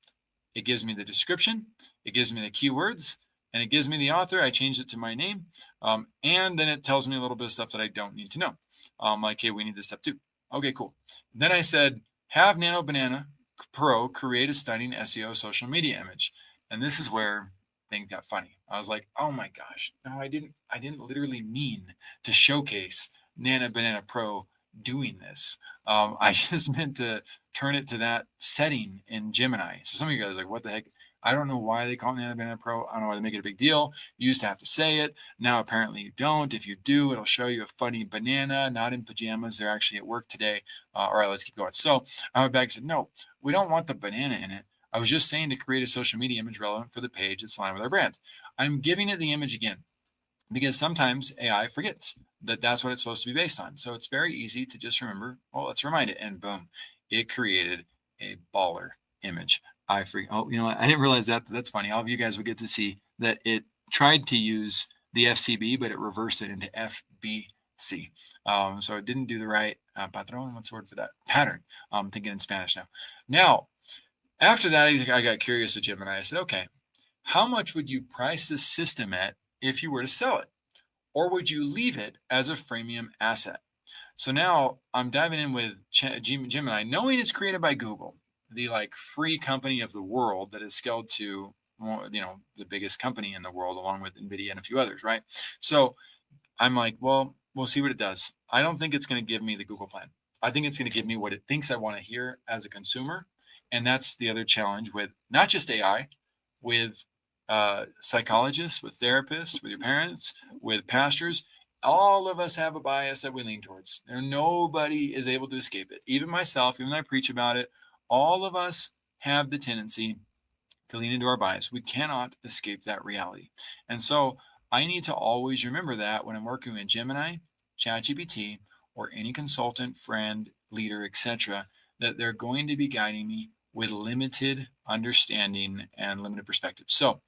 it gives me the description, it gives me the keywords, and it gives me the author. I changed it to my name, and then it tells me a little bit of stuff that I don't need to know. Like, hey, we need this step too. Okay, cool. Then I said, have Nano Banana Pro create a stunning SEO social media image. And this is where things got funny. I was like, oh my gosh, no, I didn't literally mean to showcase Nano Banana Pro doing this. I just meant to turn it to that setting in Gemini. So some of you guys are like, what the heck? I don't know why they call it Nano Banana Pro. I don't know why they make it a big deal. You used to have to say it. Now apparently you don't. If you do, it'll show you a funny banana, not in pajamas. They're actually at work today. All right, let's keep going. So I went back and said, no, we don't want the banana in it. I was just saying to create a social media image relevant for the page that's aligned with our brand. I'm giving it the image again because sometimes AI forgets that that's what it's supposed to be based on. So it's very easy to just remember, well, let's remind it. And boom, it created a baller image. Oh, you know what? I didn't realize that. That's funny. All of you guys will get to see that it tried to use the FCB, but it reversed it into FBC. So it didn't do the right patron. What's the word for that? Pattern. I'm thinking in Spanish now. Now, after that, I got curious with Gemini. I said, okay, how much would you price this system at if you were to sell it? Or would you leave it as a freemium asset? So now I'm diving in with Gemini, knowing it's created by Google, the free company of the world that is scaled to, the biggest company in the world, along with NVIDIA and a few others, right? So I'm like, well, we'll see what it does. I don't think it's going to give me the Google plan. I think it's going to give me what it thinks I want to hear as a consumer. And that's the other challenge with not just AI, with psychologists, with therapists, with your parents, with pastors. All of us have a bias that we lean towards. Nobody is able to escape it. Even myself, even though I preach about it, all of us have the tendency to lean into our bias. We cannot escape that reality. And so I need to always remember that when I'm working with Gemini, ChatGPT, or any consultant, friend, leader, etc., that they're going to be guiding me with limited understanding and limited perspective. So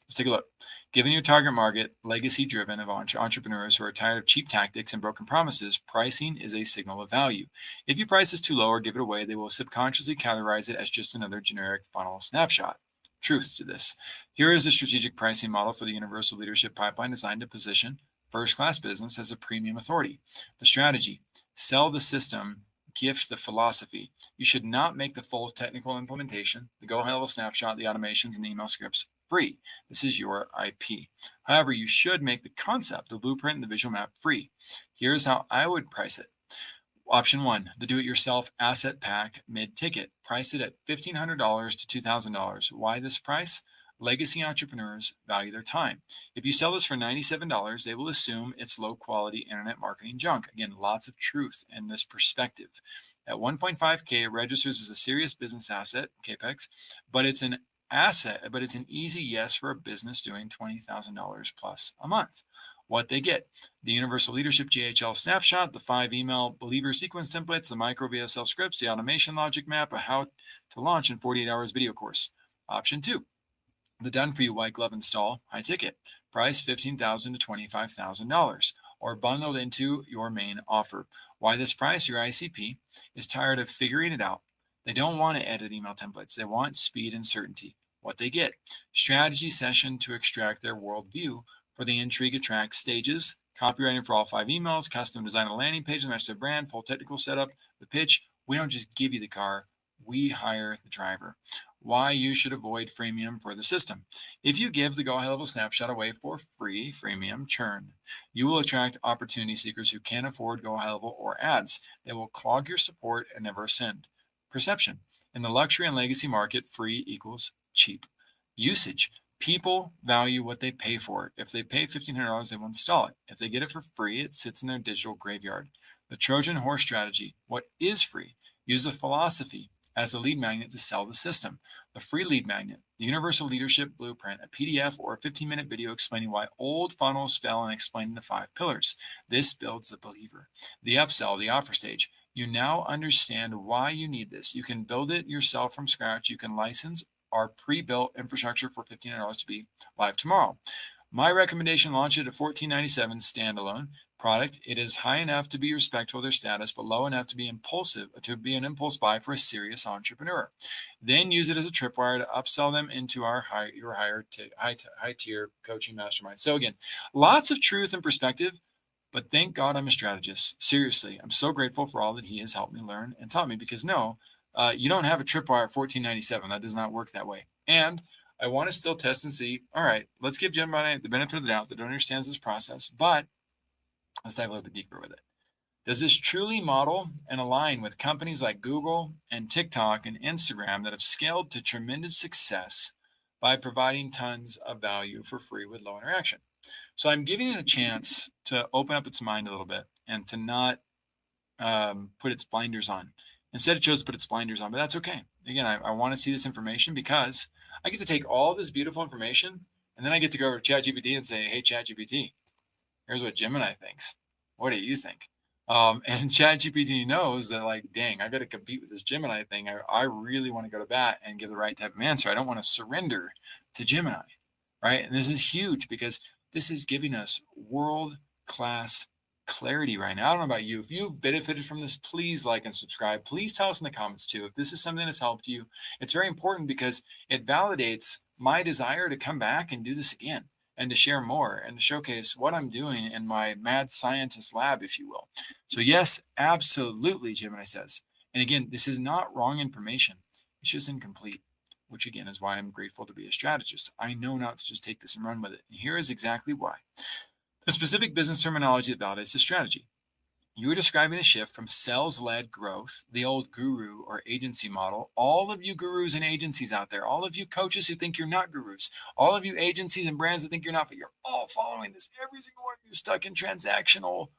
let's take a look. Given your target market, legacy-driven of entrepreneurs who are tired of cheap tactics and broken promises, pricing is a signal of value. If you price this too low or give it away, they will subconsciously categorize it as just another generic funnel snapshot. truth to this. Here is a strategic pricing model for the universal leadership pipeline designed to position first-class business as a premium authority. The strategy: sell the system, gift the philosophy. You should not make the full technical implementation, the go high level snapshot, the automations, and the email scripts free. This is your IP. However, you should make the concept, the blueprint, and the visual map free. Here's how I would price it. Option one, the do-it-yourself asset pack mid-ticket. Price it at $1,500 to $2,000. Why this price? Legacy entrepreneurs value their time. If you sell this for $97, they will assume it's low-quality internet marketing junk. Again, lots of truth in this perspective. At 1.5K, it registers as a serious business asset, CAPEX, but it's an easy yes for a business doing $20,000 plus a month. What they get: the Universal Leadership GHL snapshot, the 5 email believer sequence templates, the micro VSL scripts, the automation logic map, a how to launch in 48 hours video course. Option 2, the done for you white glove install, high ticket. Price $15,000 to $25,000, or bundled into your main offer. Why this price? Your ICP is tired of figuring it out. They don't want to edit email templates. They want speed and certainty. What they get: strategy session to extract their worldview for the intrigue attract stages, copywriting for all 5 emails, custom design a landing page to match their brand, full technical setup, the pitch. We don't just give you the car, we hire the driver. Why you should avoid freemium for the system. If you give the go high level snapshot away for free, freemium churn. You will attract opportunity seekers who can't afford go high level or ads. They will clog your support and never ascend. Perception: in the luxury and legacy market, free equals cheap. Usage: people value what they pay for. If they pay $1,500, they will install it. If they get it for free, it sits in their digital graveyard. The Trojan horse strategy: what is free? Use the philosophy as a lead magnet to sell the system. The free lead magnet, the Universal Leadership Blueprint, a PDF or a 15-minute video explaining why old funnels fail and explaining the 5 pillars. This builds the believer. The upsell, the offer stage: you now understand why you need this. You can build it yourself from scratch. You can license our pre-built infrastructure for $1,500 to be live tomorrow. My recommendation: launch it at $14.97 standalone product. It is high enough to be respectful of their status, but low enough to be an impulse buy for a serious entrepreneur. Then use it as a tripwire to upsell them into our high tier coaching mastermind. So again, lots of truth and perspective, but thank God I'm a strategist. Seriously, I'm so grateful for all that he has helped me learn and taught me, because you don't have a tripwire at $14.97. That does not work that way. And I want to still test and see, all right, let's give Gemini the benefit of the doubt that understands this process, but let's dive a little bit deeper with it. Does this truly model and align with companies like Google and TikTok and Instagram that have scaled to tremendous success by providing tons of value for free with low interaction? So I'm giving it a chance to open up its mind a little bit and to not put its blinders on. Instead, it chose to put its blinders on, but that's okay. Again, I want to see this information because I get to take all this beautiful information and then I get to go over to ChatGPT and say, hey, ChatGPT, here's what Gemini thinks. What do you think? And ChatGPT knows that, like, dang, I got to compete with this Gemini thing. I really want to go to bat and give the right type of answer. I don't want to surrender to Gemini, right? And this is huge because this is giving us world-class clarity right now. I don't know about you. If you've benefited from this, please like and subscribe. Please tell us in the comments too if this is something that's helped you. It's very important because it validates my desire to come back and do this again and to share more and to showcase what I'm doing in my mad scientist lab, if you will. So yes, absolutely, Gemini says. And again, this is not wrong information. It's just incomplete, which again is why I'm grateful to be a strategist. I know not to just take this and run with it. And here is exactly why. The specific business terminology that validates the strategy. You are describing a shift from sales-led growth, the old guru or agency model. All of you gurus and agencies out there, all of you coaches who think you're not gurus, all of you agencies and brands that think you're not, but you're all following this. Every single one of you stuck in transactional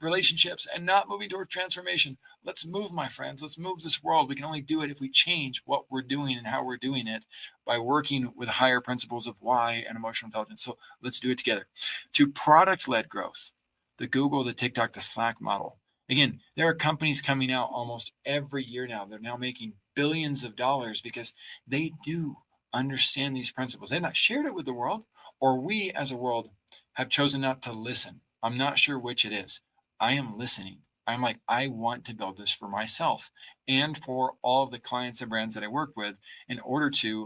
relationships and not moving toward transformation. Let's move, my friends. Let's move this world. We can only do it if we change what we're doing and how we're doing it by working with higher principles of why and emotional intelligence. So let's do it together. To product-led growth, the Google, the TikTok, the Slack model. Again, there are companies coming out almost every year now. They're now making billions of dollars because they do understand these principles. They've not shared it with the world, or we as a world have chosen not to listen. I'm not sure which it is. I am listening. I'm like, I want to build this for myself and for all of the clients and brands that I work with.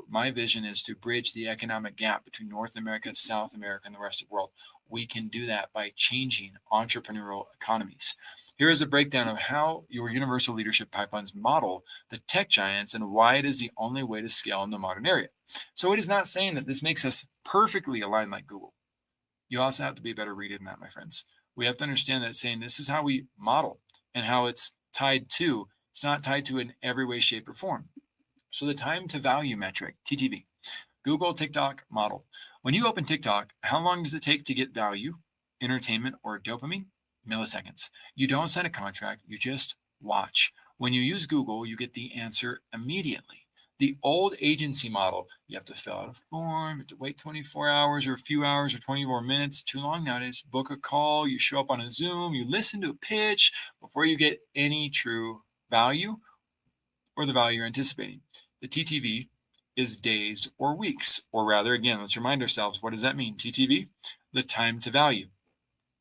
My vision is to bridge the economic gap between North America, South America, and the rest of the world. We can do that by changing entrepreneurial economies. Here is a breakdown of how your universal leadership pipelines model the tech giants and why it is the only way to scale in the modern era. So it is not saying that this makes us perfectly aligned like Google. You also have to be a better reader than that, my friends. We have to understand that it's saying this is how we model and how it's not tied to in every way, shape, or form. So the time to value metric, TTV, Google TikTok model. When you open TikTok, how long does it take to get value, entertainment, or dopamine? Milliseconds. You don't sign a contract, you just watch. When you use Google, you get the answer immediately. The old agency model, you have to fill out a form, you have to wait 24 hours or a few hours or 24 minutes, too long nowadays. Book a call, you show up on a Zoom, you listen to a pitch before you get any true value or the value you're anticipating. The TTV is days or weeks, or rather, again, let's remind ourselves, what does that mean? TTV, the time to value.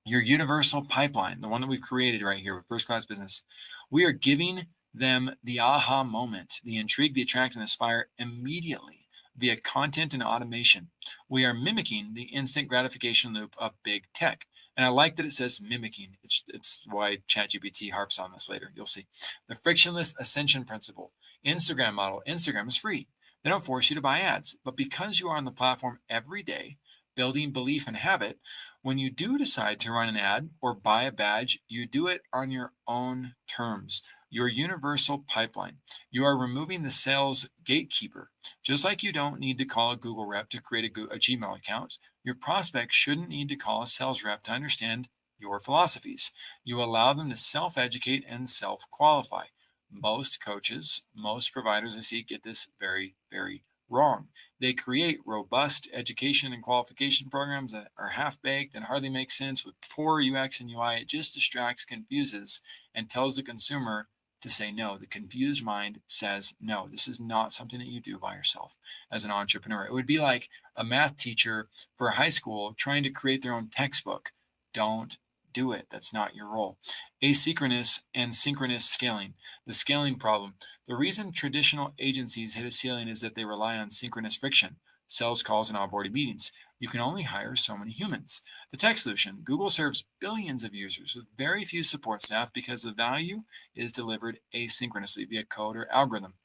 Your universal pipeline, the one that we've created right here with First Class Business, we are giving them the aha moment, the intrigue, the attract, and inspire immediately via content and automation. We are mimicking the instant gratification loop of big tech. And I like that it says mimicking. It's why ChatGPT harps on this later. You'll see. The frictionless ascension principle. Instagram model. Instagram is free. They don't force you to buy ads. But because you are on the platform every day, building belief and habit, when you do decide to run an ad or buy a badge, you do it on your own terms. Your universal pipeline. You are removing the sales gatekeeper. Just like you don't need to call a Google rep to create a Gmail account, your prospect shouldn't need to call a sales rep to understand your philosophies. You allow them to self-educate and self-qualify. Most coaches, most providers I see get this very, very wrong. They create robust education and qualification programs that are half-baked and hardly make sense with poor UX and UI. It just distracts, confuses, and tells the consumer to say no. The confused mind says no. This is not something that you do by yourself as an entrepreneur. It would be like a math teacher for high school trying to create their own textbook. Don't do it. That's not your role. Asynchronous and synchronous scaling. The scaling problem. The reason traditional agencies hit a ceiling is that they rely on synchronous friction, sales calls, and onboarding meetings. You can only hire so many humans. The tech solution. Google serves billions of users with very few support staff because the value is delivered asynchronously via code or algorithm.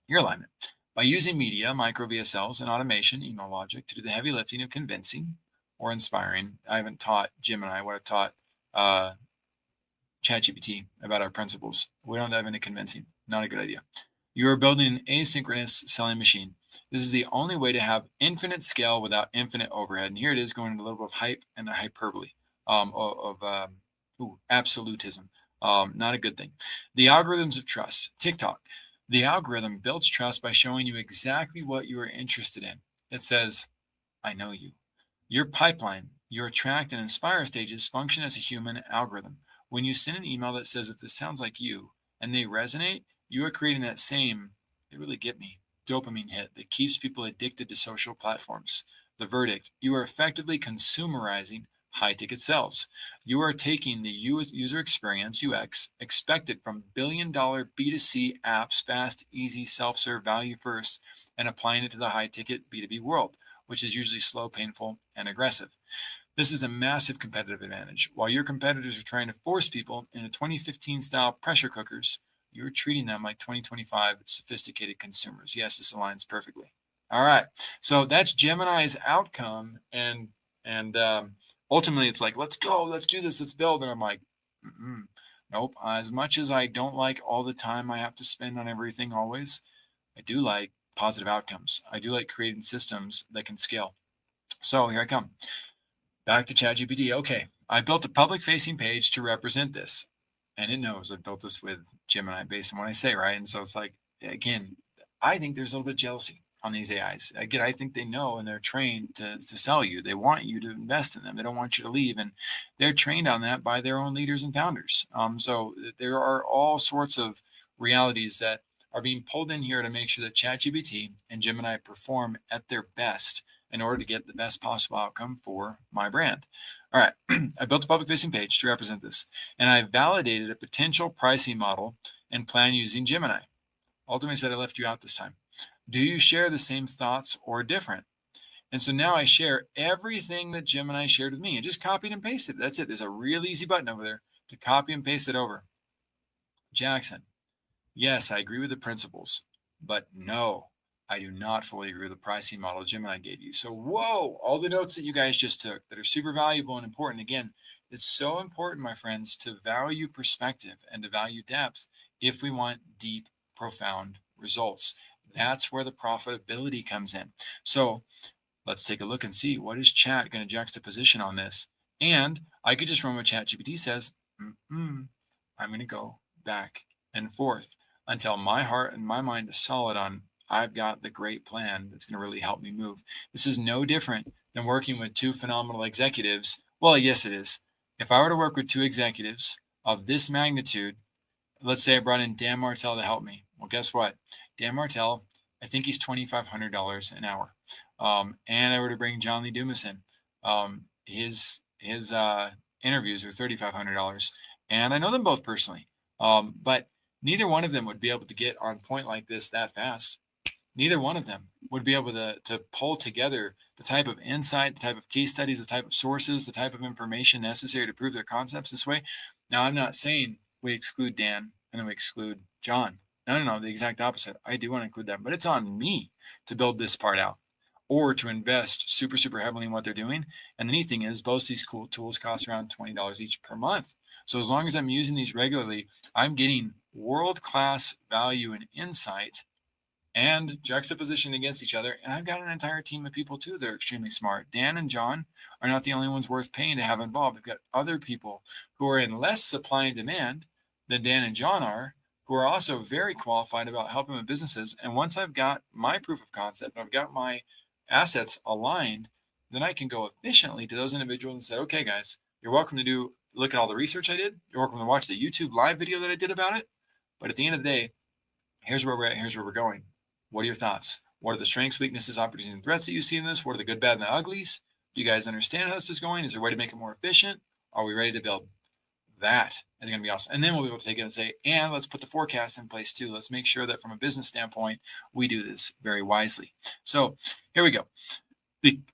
Your alignment. By using media, micro VSLs, and automation, email logic, to do the heavy lifting of convincing or inspiring. I haven't taught Gemini what I've taught ChatGPT about our principles. We don't dive into convincing. Not a good idea. You are building an asynchronous selling machine. This is the only way to have infinite scale without infinite overhead. And here it is going into a little bit of hype and a hyperbole of absolutism. Not a good thing. The algorithms of trust. TikTok. The algorithm builds trust by showing you exactly what you are interested in. It says, I know you. Your pipeline, your attract and inspire stages function as a human algorithm. When you send an email that says, if this sounds like you, and they resonate, you are creating that same, they really get me, dopamine hit that keeps people addicted to social platforms. The verdict, you are effectively consumerizing high-ticket sales. You are taking the user experience, UX, expected from billion-dollar B2C apps, fast, easy, self-serve, value first, and applying it to the high-ticket B2B world, which is usually slow, painful, and aggressive. This is a massive competitive advantage. While your competitors are trying to force people into 2015 style pressure cookers, you're treating them like 2025 sophisticated consumers. Yes, this aligns perfectly. All right. So that's Gemini's outcome. And ultimately it's like, let's go, let's do this, let's build. And I'm like, nope. As much as I don't like all the time I have to spend on everything always, I do like positive outcomes. I do like creating systems that can scale. So here I come. Back to ChatGPT. Okay, I built a public-facing page to represent this. And it knows I built this with Gemini based on what I say, right? And so it's like, again, I think there's a little bit of jealousy on these AIs. Again, I think they know and they're trained to sell you. They want you to invest in them. They don't want you to leave. And they're trained on that by their own leaders and founders. So there are all sorts of realities that are being pulled in here to make sure that ChatGPT and Gemini perform at their best in order to get the best possible outcome for my brand. All right, I built a public-facing page to represent this, and I validated a potential pricing model and plan using Gemini. Ultimately said I left you out this time. Do you share the same thoughts or different? And so now I share everything that Gemini shared with me and just copied and pasted. That's it. There's a real easy button over there to copy and paste it over. Jackson, yes, I agree with the principles, but no, I do not fully agree with the pricing model Gemini gave you. So, whoa, all the notes that you guys just took that are super valuable and important. Again, it's so important, my friends, to value perspective and to value depth if we want deep, profound results. That's where the profitability comes in. So, let's take a look and see what is chat going to juxtaposition on this. And I could just run what ChatGPT says. I'm going to go back and forth until my heart and my mind is solid on I've got the great plan that's going to really help me move. This is no different than working with two phenomenal executives. Well, yes, it is. If I were to work with two executives of this magnitude, let's say I brought in Dan Martell to help me. Well, guess what? Dan Martell, I think he's $2,500 an hour. And I were to bring John Lee Dumas in. His interviews are $3,500, and I know them both personally. But neither one of them would be able to get on point like this that fast. Neither one of them would be able to pull together the type of insight, the type of case studies, the type of sources, the type of information necessary to prove their concepts this way. Now, I'm not saying we exclude Dan and then we exclude John. No, the exact opposite. I do want to include them, but it's on me to build this part out or to invest super, super heavily in what they're doing. And the neat thing is both these cool tools cost around $20 each per month. So as long as I'm using these regularly, I'm getting world-class value and insight and juxtaposition against each other. And I've got an entire team of people too that are extremely smart. Dan and John are not the only ones worth paying to have involved. We've got other people who are in less supply and demand than Dan and John are, who are also very qualified about helping with businesses. And once I've got my proof of concept, I've got my assets aligned, then I can go efficiently to those individuals and say, okay, guys, you're welcome to look at all the research I did. You're welcome to watch the YouTube live video that I did about it. But at the end of the day, here's where we're at. Here's where we're going. What are your thoughts? What are the strengths, weaknesses, opportunities, and threats that you see in this? What are the good, bad, and the uglies? Do you guys understand how this is going? Is there a way to make it more efficient? Are we ready to build? That is going to be awesome. And then we'll be able to take it and say, and let's put the forecast in place too. Let's make sure that from a business standpoint, we do this very wisely. So here we go.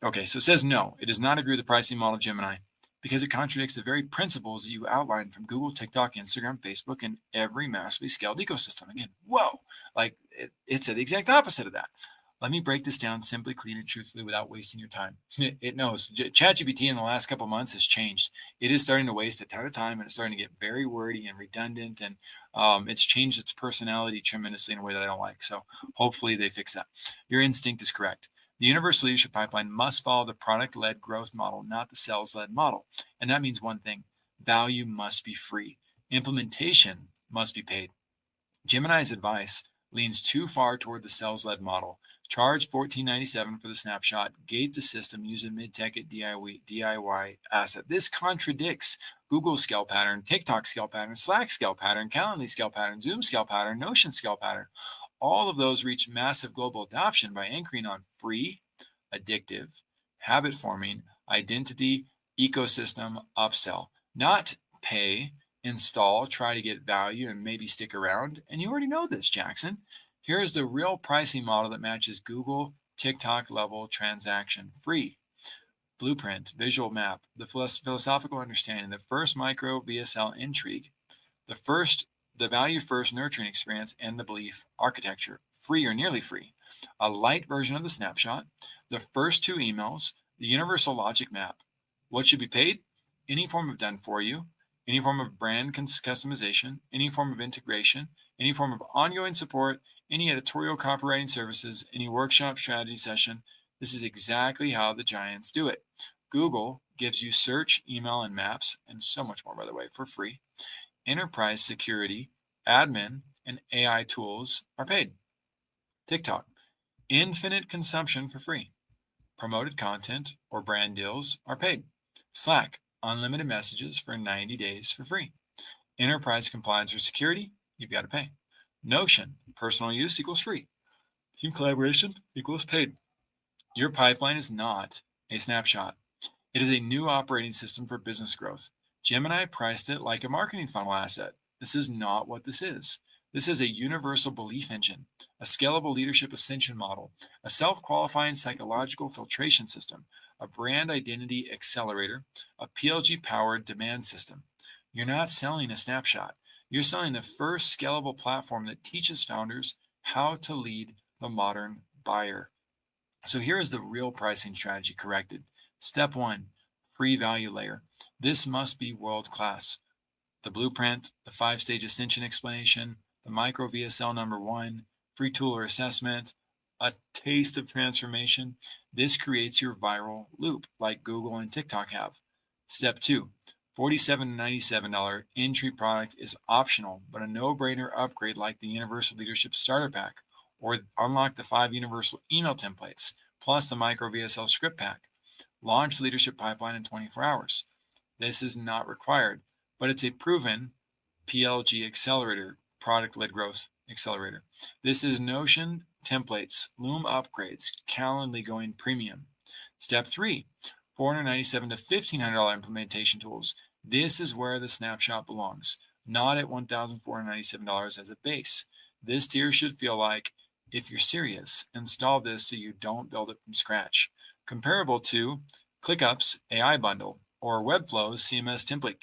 Okay, so it says no, it does not agree with the pricing model of Gemini because it contradicts the very principles that you outlined from Google, TikTok, Instagram, Facebook, and every massively scaled ecosystem. Again, whoa, like it said the exact opposite of that. Let me break this down simply, clean, and truthfully without wasting your time. It knows. ChatGPT in the last couple of months has changed. It is starting to waste a ton of time, and it's starting to get very wordy and redundant, and it's changed its personality tremendously in a way that I don't like. So hopefully they fix that. Your instinct is correct. The universal leadership pipeline must follow the product-led growth model, not the sales-led model. And that means one thing: value must be free. Implementation must be paid. Gemini's advice leans too far toward the sales-led model. Charge $14.97 for the snapshot, gate the system, use a mid-ticket DIY asset. This contradicts Google's scale pattern, TikTok scale pattern, Slack scale pattern, Calendly scale pattern, Zoom scale pattern, Notion scale pattern. All of those reach massive global adoption by anchoring on free, addictive, habit-forming, identity, ecosystem, upsell, not pay, install, try to get value, and maybe stick around. And you already know this, Jackson. Here's the real pricing model that matches Google, TikTok level transaction free. Blueprint, visual map, the philosophical understanding, the first micro VSL intrigue, the value first nurturing experience, and the belief architecture, free or nearly free. A light version of the snapshot, the first two emails, the universal logic map. What should be paid? Any form of done for you, any form of brand customization, any form of integration, any form of ongoing support, any editorial copywriting services, any workshop strategy session. This is exactly how the giants do it. Google gives you search, email, and maps, and so much more, by the way, for free. Enterprise security, admin, and AI tools are paid. TikTok, infinite consumption for free. Promoted content or brand deals are paid. Slack, unlimited messages for 90 days for free. Enterprise compliance or security, you've got to pay. Notion, personal use equals free. Team collaboration equals paid. Your pipeline is not a snapshot. It is a new operating system for business growth. Gemini priced it like a marketing funnel asset. This is not what this is. This is a universal belief engine, a scalable leadership ascension model, a self qualifying psychological filtration system, a brand identity accelerator, a PLG powered demand system. You're not selling a snapshot. You're selling the first scalable platform that teaches founders how to lead the modern buyer. So here is the real pricing strategy corrected. Step one, free value layer. This must be world class. The blueprint, the 5-stage ascension explanation, the micro VSL number one, free tool or assessment, a taste of transformation. This creates your viral loop like Google and TikTok have. Step two, $47 to $97 entry product is optional, but a no-brainer upgrade like the Universal Leadership Starter Pack, or unlock the 5 universal email templates, plus the micro VSL script pack. Launch the leadership pipeline in 24 hours. This is not required, but it's a proven PLG accelerator, product led growth accelerator. This is Notion templates, Loom upgrades, Calendly going premium. Step three, $497 to $1,500 implementation tools. This is where the snapshot belongs, not at $1,497 as a base. This tier should feel like, if you're serious, install this so you don't build it from scratch. Comparable to ClickUp's AI bundle or Webflow's CMS template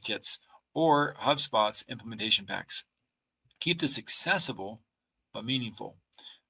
kits or HubSpot's implementation packs. Keep this accessible but meaningful.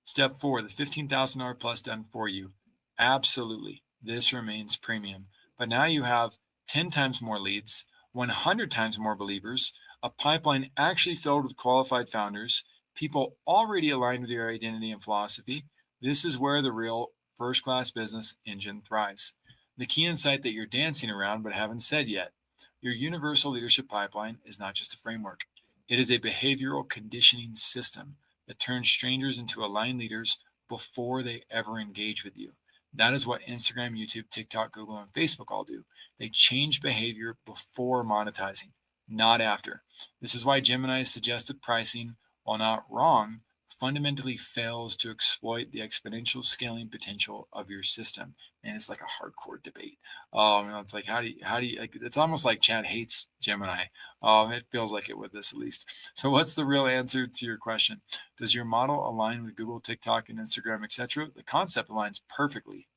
Step four, the $15,000 plus done for you. Absolutely, this remains premium. But now you have 10 times more leads, 100 times more believers, a pipeline actually filled with qualified founders, people already aligned with your identity and philosophy. This is where the real first class business engine thrives. The key insight that you're dancing around but haven't said yet. Your universal leadership pipeline is not just a framework. It is a behavioral conditioning system that turns strangers into aligned leaders before they ever engage with you. That is what Instagram, YouTube, TikTok, Google, and Facebook all do. They change behavior before monetizing, not after. This is why Gemini's suggested pricing, while not wrong, fundamentally fails to exploit the exponential scaling potential of your system. And it's like a hardcore debate. It's like how do you like? It's almost like Chad hates Gemini. It feels like it with this at least. So what's the real answer to your question? Does your model align with Google, TikTok, and Instagram, etc.? The concept aligns perfectly.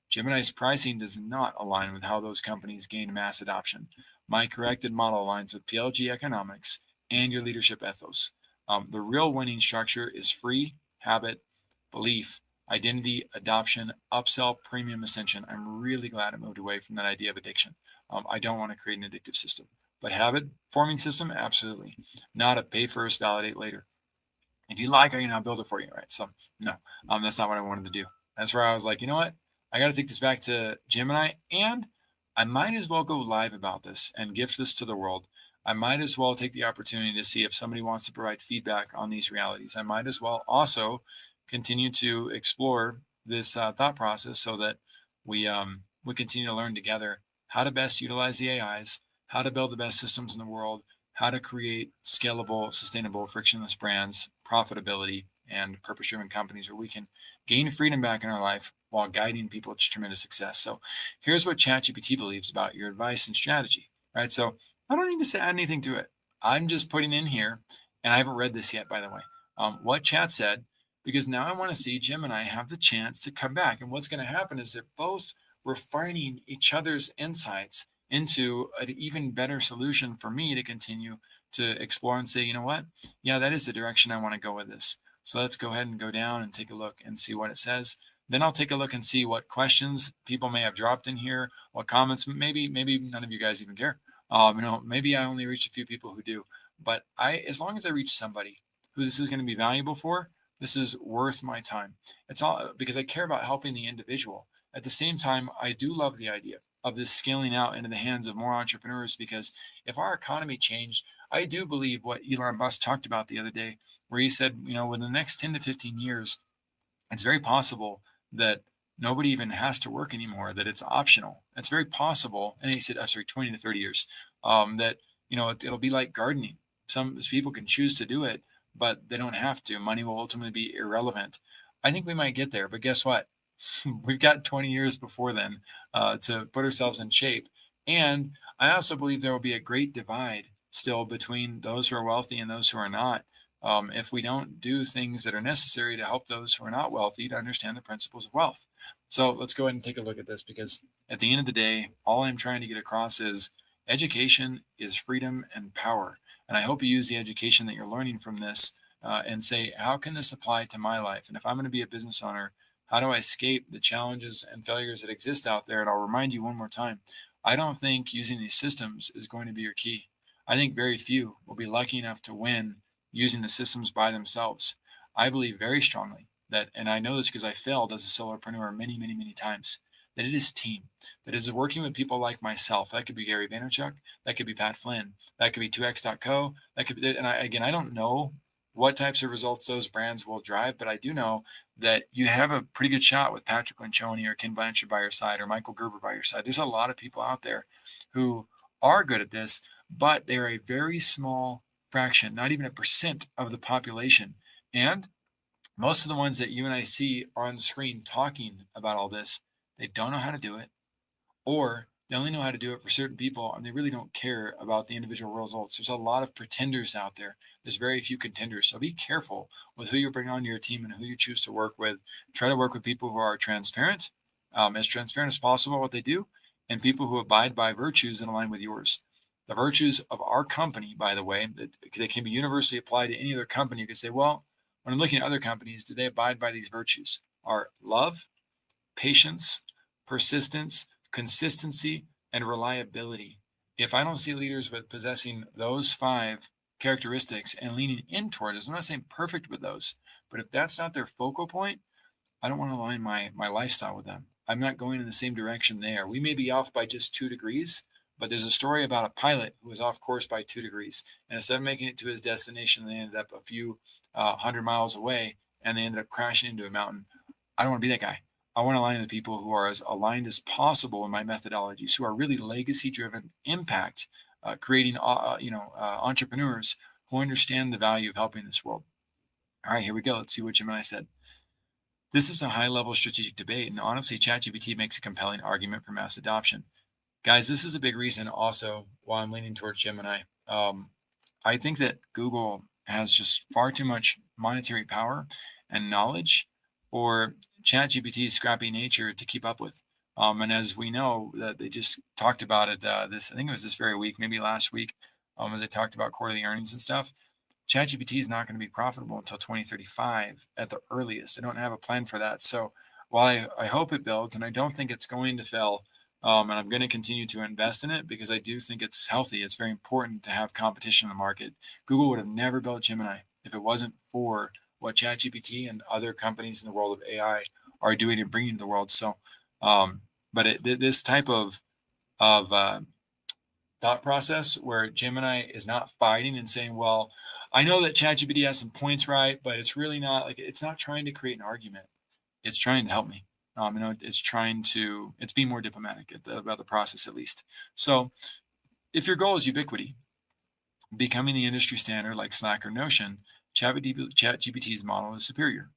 Gemini's pricing does not align with how those companies gain mass adoption. My corrected model aligns with PLG economics and your leadership ethos. The real winning structure is free, habit, belief, identity, adoption, upsell, premium ascension. I'm really glad I moved away from that idea of addiction. I don't want to create an addictive system, but habit forming system, absolutely. Not a pay first, validate later. If you like it, I'll build it for you, right? So no, that's not what I wanted to do. That's where I was like, you know what? I got to take this back to Gemini, and I might as well go live about this and gift this to the world. I might as well take the opportunity to see if somebody wants to provide feedback on these realities. I might as well also continue to explore this thought process so that we continue to learn together how to best utilize the AIs, how to build the best systems in the world, how to create scalable, sustainable, frictionless brands, profitability, and purpose-driven companies where we can gain freedom back in our life while guiding people to tremendous success. So here's what ChatGPT believes about your advice and strategy, right? So I don't need to say anything to it. I'm just putting in here, and I haven't read this yet, by the way, what Chat said, because now I want to see Gemini have the chance to come back. And what's going to happen is they're both refining each other's insights into an even better solution for me to continue to explore and say, you know what? Yeah, that is the direction I want to go with this. So let's go ahead and go down and take a look and see what it says. Then I'll take a look and see what questions people may have dropped in here, what comments, maybe none of you guys even care. Maybe I only reach a few people who do, but as long as I reach somebody who this is going to be valuable for, this is worth my time. It's all because I care about helping the individual. At the same time, I do love the idea of this scaling out into the hands of more entrepreneurs, because if our economy changed, I do believe what Elon Musk talked about the other day, where he said, within the next 10 to 15 years, it's very possible that nobody even has to work anymore, that it's optional. It's very possible. And he said, 20 to 30 years, that, it'll be like gardening. Some people can choose to do it, but they don't have to. Money will ultimately be irrelevant. I think we might get there, but guess what? We've got 20 years before then to put ourselves in shape. And I also believe there will be a great divide still between those who are wealthy and those who are not. If we don't do things that are necessary to help those who are not wealthy to understand the principles of wealth. So let's go ahead and take a look at this, because at the end of the day, all I'm trying to get across is education is freedom and power. And I hope you use the education that you're learning from this and say, how can this apply to my life? And if I'm going to be a business owner, how do I escape the challenges and failures that exist out there? And I'll remind you one more time, I don't think using these systems is going to be your key. I think very few will be lucky enough to win using the systems by themselves. I believe very strongly that, and I know this because I failed as a solopreneur many, many, many times, that it is team, that is working with people like myself. That could be Gary Vaynerchuk, that could be Pat Flynn, that could be 2x.co, that could be, and I don't know what types of results those brands will drive, but I do know that you have a pretty good shot with Patrick Lencioni or Ken Blanchard by your side or Michael Gerber by your side. There's a lot of people out there who are good at this, but they're a very small fraction, not even a percent of the population. And most of the ones that you and I see on screen talking about all this, they don't know how to do it, or they only know how to do it for certain people, and they really don't care about the individual results. There's a lot of pretenders out there. There's very few contenders. So be careful with who you bring on your team and who you choose to work with. Try to work with people who are transparent as possible what they do, and people who abide by virtues that align with yours. The virtues of our company, by the way, that can be universally applied to any other company. You could say, well, when I'm looking at other companies, do they abide by these virtues? Are love, patience, persistence, consistency, and reliability. If I don't see leaders with possessing those 5 characteristics and leaning in towards this, I'm not saying perfect with those, but if that's not their focal point, I don't want to align my lifestyle with them. I'm not going in the same direction they are. We may be off by just 2 degrees, but there's a story about a pilot who was off course by 2 degrees. And instead of making it to his destination, they ended up a few 100 miles away, and they ended up crashing into a mountain. I don't want to be that guy. I want to align with people who are as aligned as possible in my methodologies, who are really legacy-driven, impact, creating, entrepreneurs who understand the value of helping this world. All right, here we go. Let's see what Gemini said. This is a high-level strategic debate, and honestly, ChatGPT makes a compelling argument for mass adoption. Guys, this is a big reason also why I'm leaning towards Gemini. I think that Google has just far too much monetary power and knowledge for ChatGPT's scrappy nature to keep up with. And as we know, that they just talked about it I think it was this very week, maybe last week, as they talked about quarterly earnings and stuff. ChatGPT is not going to be profitable until 2035 at the earliest. They don't have a plan for that. So while I hope it builds, and I don't think it's going to fail, and I'm going to continue to invest in it because I do think it's healthy. It's very important to have competition in the market. Google would have never built Gemini if it wasn't for what ChatGPT and other companies in the world of AI are doing and bringing to the world. So, this type of thought process where Gemini is not fighting and saying, well, I know that ChatGPT has some points right, but it's really not, like, it's not trying to create an argument. It's trying to help me. It's being more diplomatic about the process, at least. So if your goal is ubiquity, becoming the industry standard like Slack or Notion, ChatGPT's model is superior.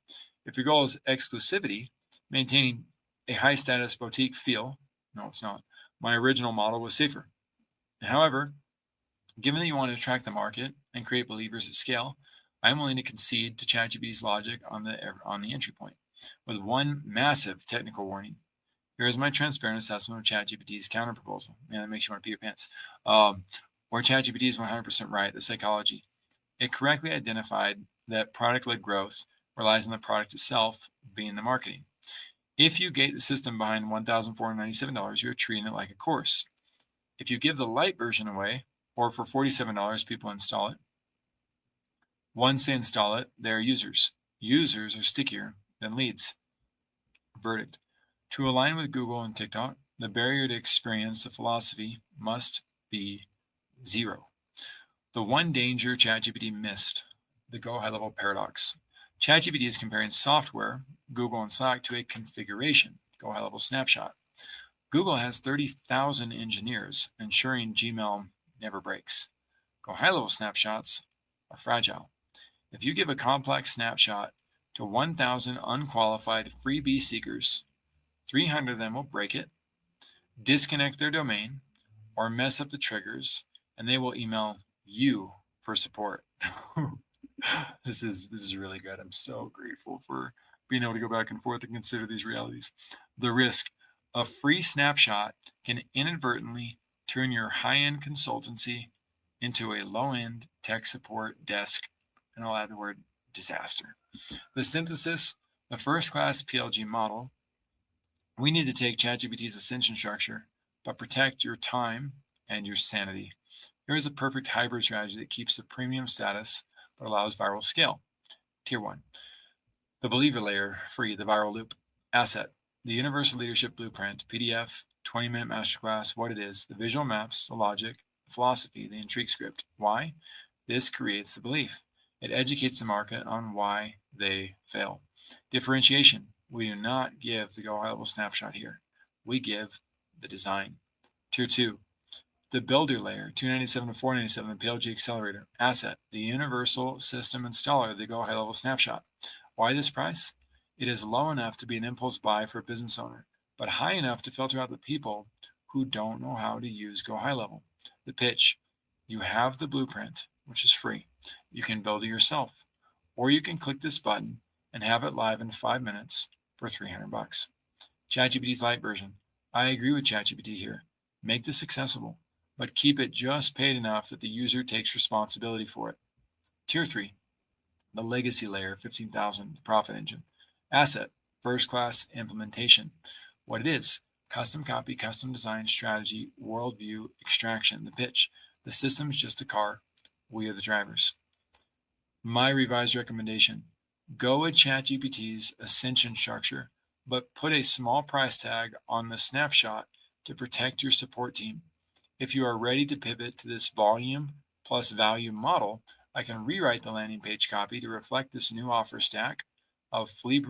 If your goal is exclusivity, maintaining a high status boutique feel, no, it's not. My original model was safer. However, given that you want to attract the market and create believers at scale, I'm willing to concede to ChatGPT's logic on the entry point, with one massive technical warning. Here is my transparent assessment of ChatGPT's counterproposal. Man, that makes you want to pee your pants. Where ChatGPT is 100% right, the psychology. It correctly identified that product-led growth relies on the product itself being the marketing. If you gate the system behind $1,497, you're treating it like a course. If you give the light version away, or for $47, people install it. Once they install it, they are users. Users are stickier than leads. Verdict. To align with Google and TikTok, the barrier to experience the philosophy must be 0. The one danger ChatGPT missed, the go high level paradox. ChatGPT is comparing software, Google and Slack, to a configuration, go high level snapshot. Google has 30,000 engineers, ensuring Gmail never breaks. Go high level snapshots are fragile. If you give a complex snapshot to 1,000 unqualified freebie seekers, 300 of them will break it, disconnect their domain, or mess up the triggers, and they will email you for support. This is really good. I'm so grateful for being able to go back and forth and consider these realities. The risk: a free snapshot can inadvertently turn your high-end consultancy into a low-end tech support desk, and I'll add the word disaster. The synthesis: the first-class PLG model. We need to take ChatGPT's ascension structure, but protect your time and your sanity. Here is a perfect hybrid strategy that keeps the premium status but allows viral scale. Tier 1. The believer layer, free, the viral loop. Asset: the universal leadership blueprint, PDF, 20-minute masterclass, what it is, the visual maps, the logic, the philosophy, the intrigue script. Why? This creates the belief. It educates the market on why they fail. Differentiation: we do not give the go high-level snapshot here. We give the design. Tier 2. The builder layer, $297 to $497, the PLG accelerator. Asset: the universal system installer, the go high-level snapshot. Why this price? It is low enough to be an impulse buy for a business owner, but high enough to filter out the people who don't know how to use go high level. The pitch: you have the blueprint, which is free. You can build it yourself, or you can click this button and have it live in 5 minutes for $300. ChatGPT's light version. I agree with ChatGPT here. Make this accessible, but keep it just paid enough that the user takes responsibility for it. Tier 3. The legacy layer, $15,000, the profit engine. Asset: first-class implementation. What it is: custom copy, custom design, strategy, worldview, extraction. The pitch: the system's just a car. We are the drivers. My revised recommendation: go with ChatGPT's ascension structure, but put a small price tag on the snapshot to protect your support team. If you are ready to pivot to this volume plus value model, I can rewrite the landing page copy to reflect this new offer stack of free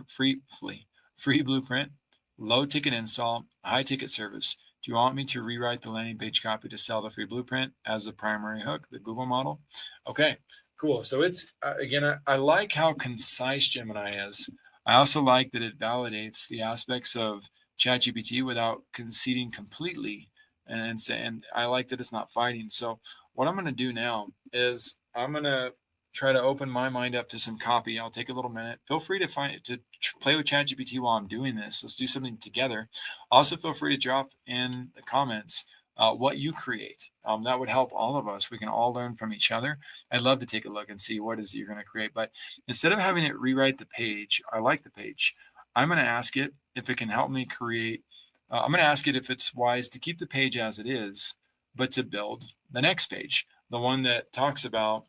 blueprint, low ticket install, high ticket service. Do you want me to rewrite the landing page copy to sell the free blueprint as the primary hook, the Google model? Okay, cool. So it's, again, I like how concise Gemini is. I also like that it validates the aspects of ChatGPT without conceding completely. And I like that it's not fighting. So what I'm going to do now is I'm going to try to open my mind up to some copy. I'll take a little minute. Feel free to play with ChatGPT while I'm doing this. Let's do something together. Also, feel free to drop in the comments what you create. That would help all of us. We can all learn from each other. I'd love to take a look and see what is it you're going to create. But instead of having it rewrite the page, I like the page. I'm going to ask it if it can help me create. I'm going to ask it if it's wise to keep the page as it is, but to build the next page, the one that talks about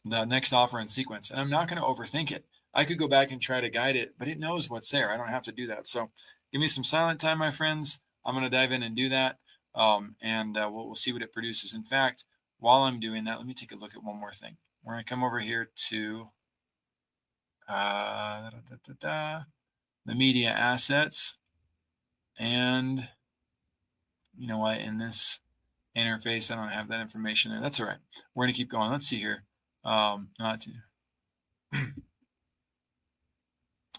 the next offer in sequence. And I'm not going to overthink it. I could go back and try to guide it, but it knows what's there. I don't have to do that. So give me some silent time, my friends. I'm going to dive in and do that. And we'll see what it produces. In fact, while I'm doing that, let me take a look at one more thing. We're going to come over here to the media assets. And you know what? In this interface, I don't have that information there. That's all right. We're going to keep going. Let's see here. All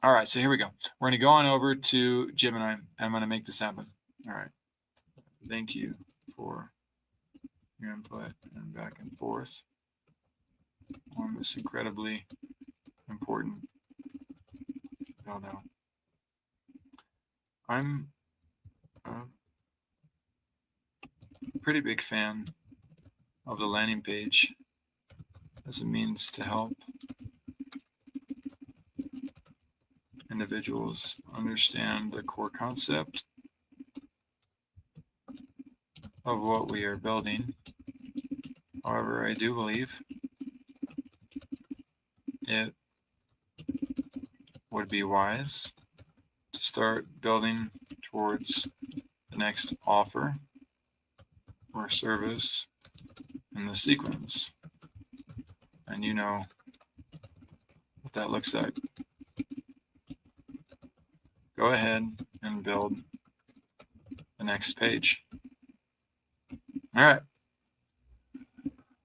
right, so here we go. We're going to go on over to Gemini. I'm going to make this happen. All right. Thank you for your input and back and forth on this incredibly important build out. I'm a pretty big fan of the landing page as a means to help individuals understand the core concept of what we are building. However, I do believe it would be wise to start building towards the next offer or service in the sequence. And you know what that looks like. Go ahead and build the next page. All right.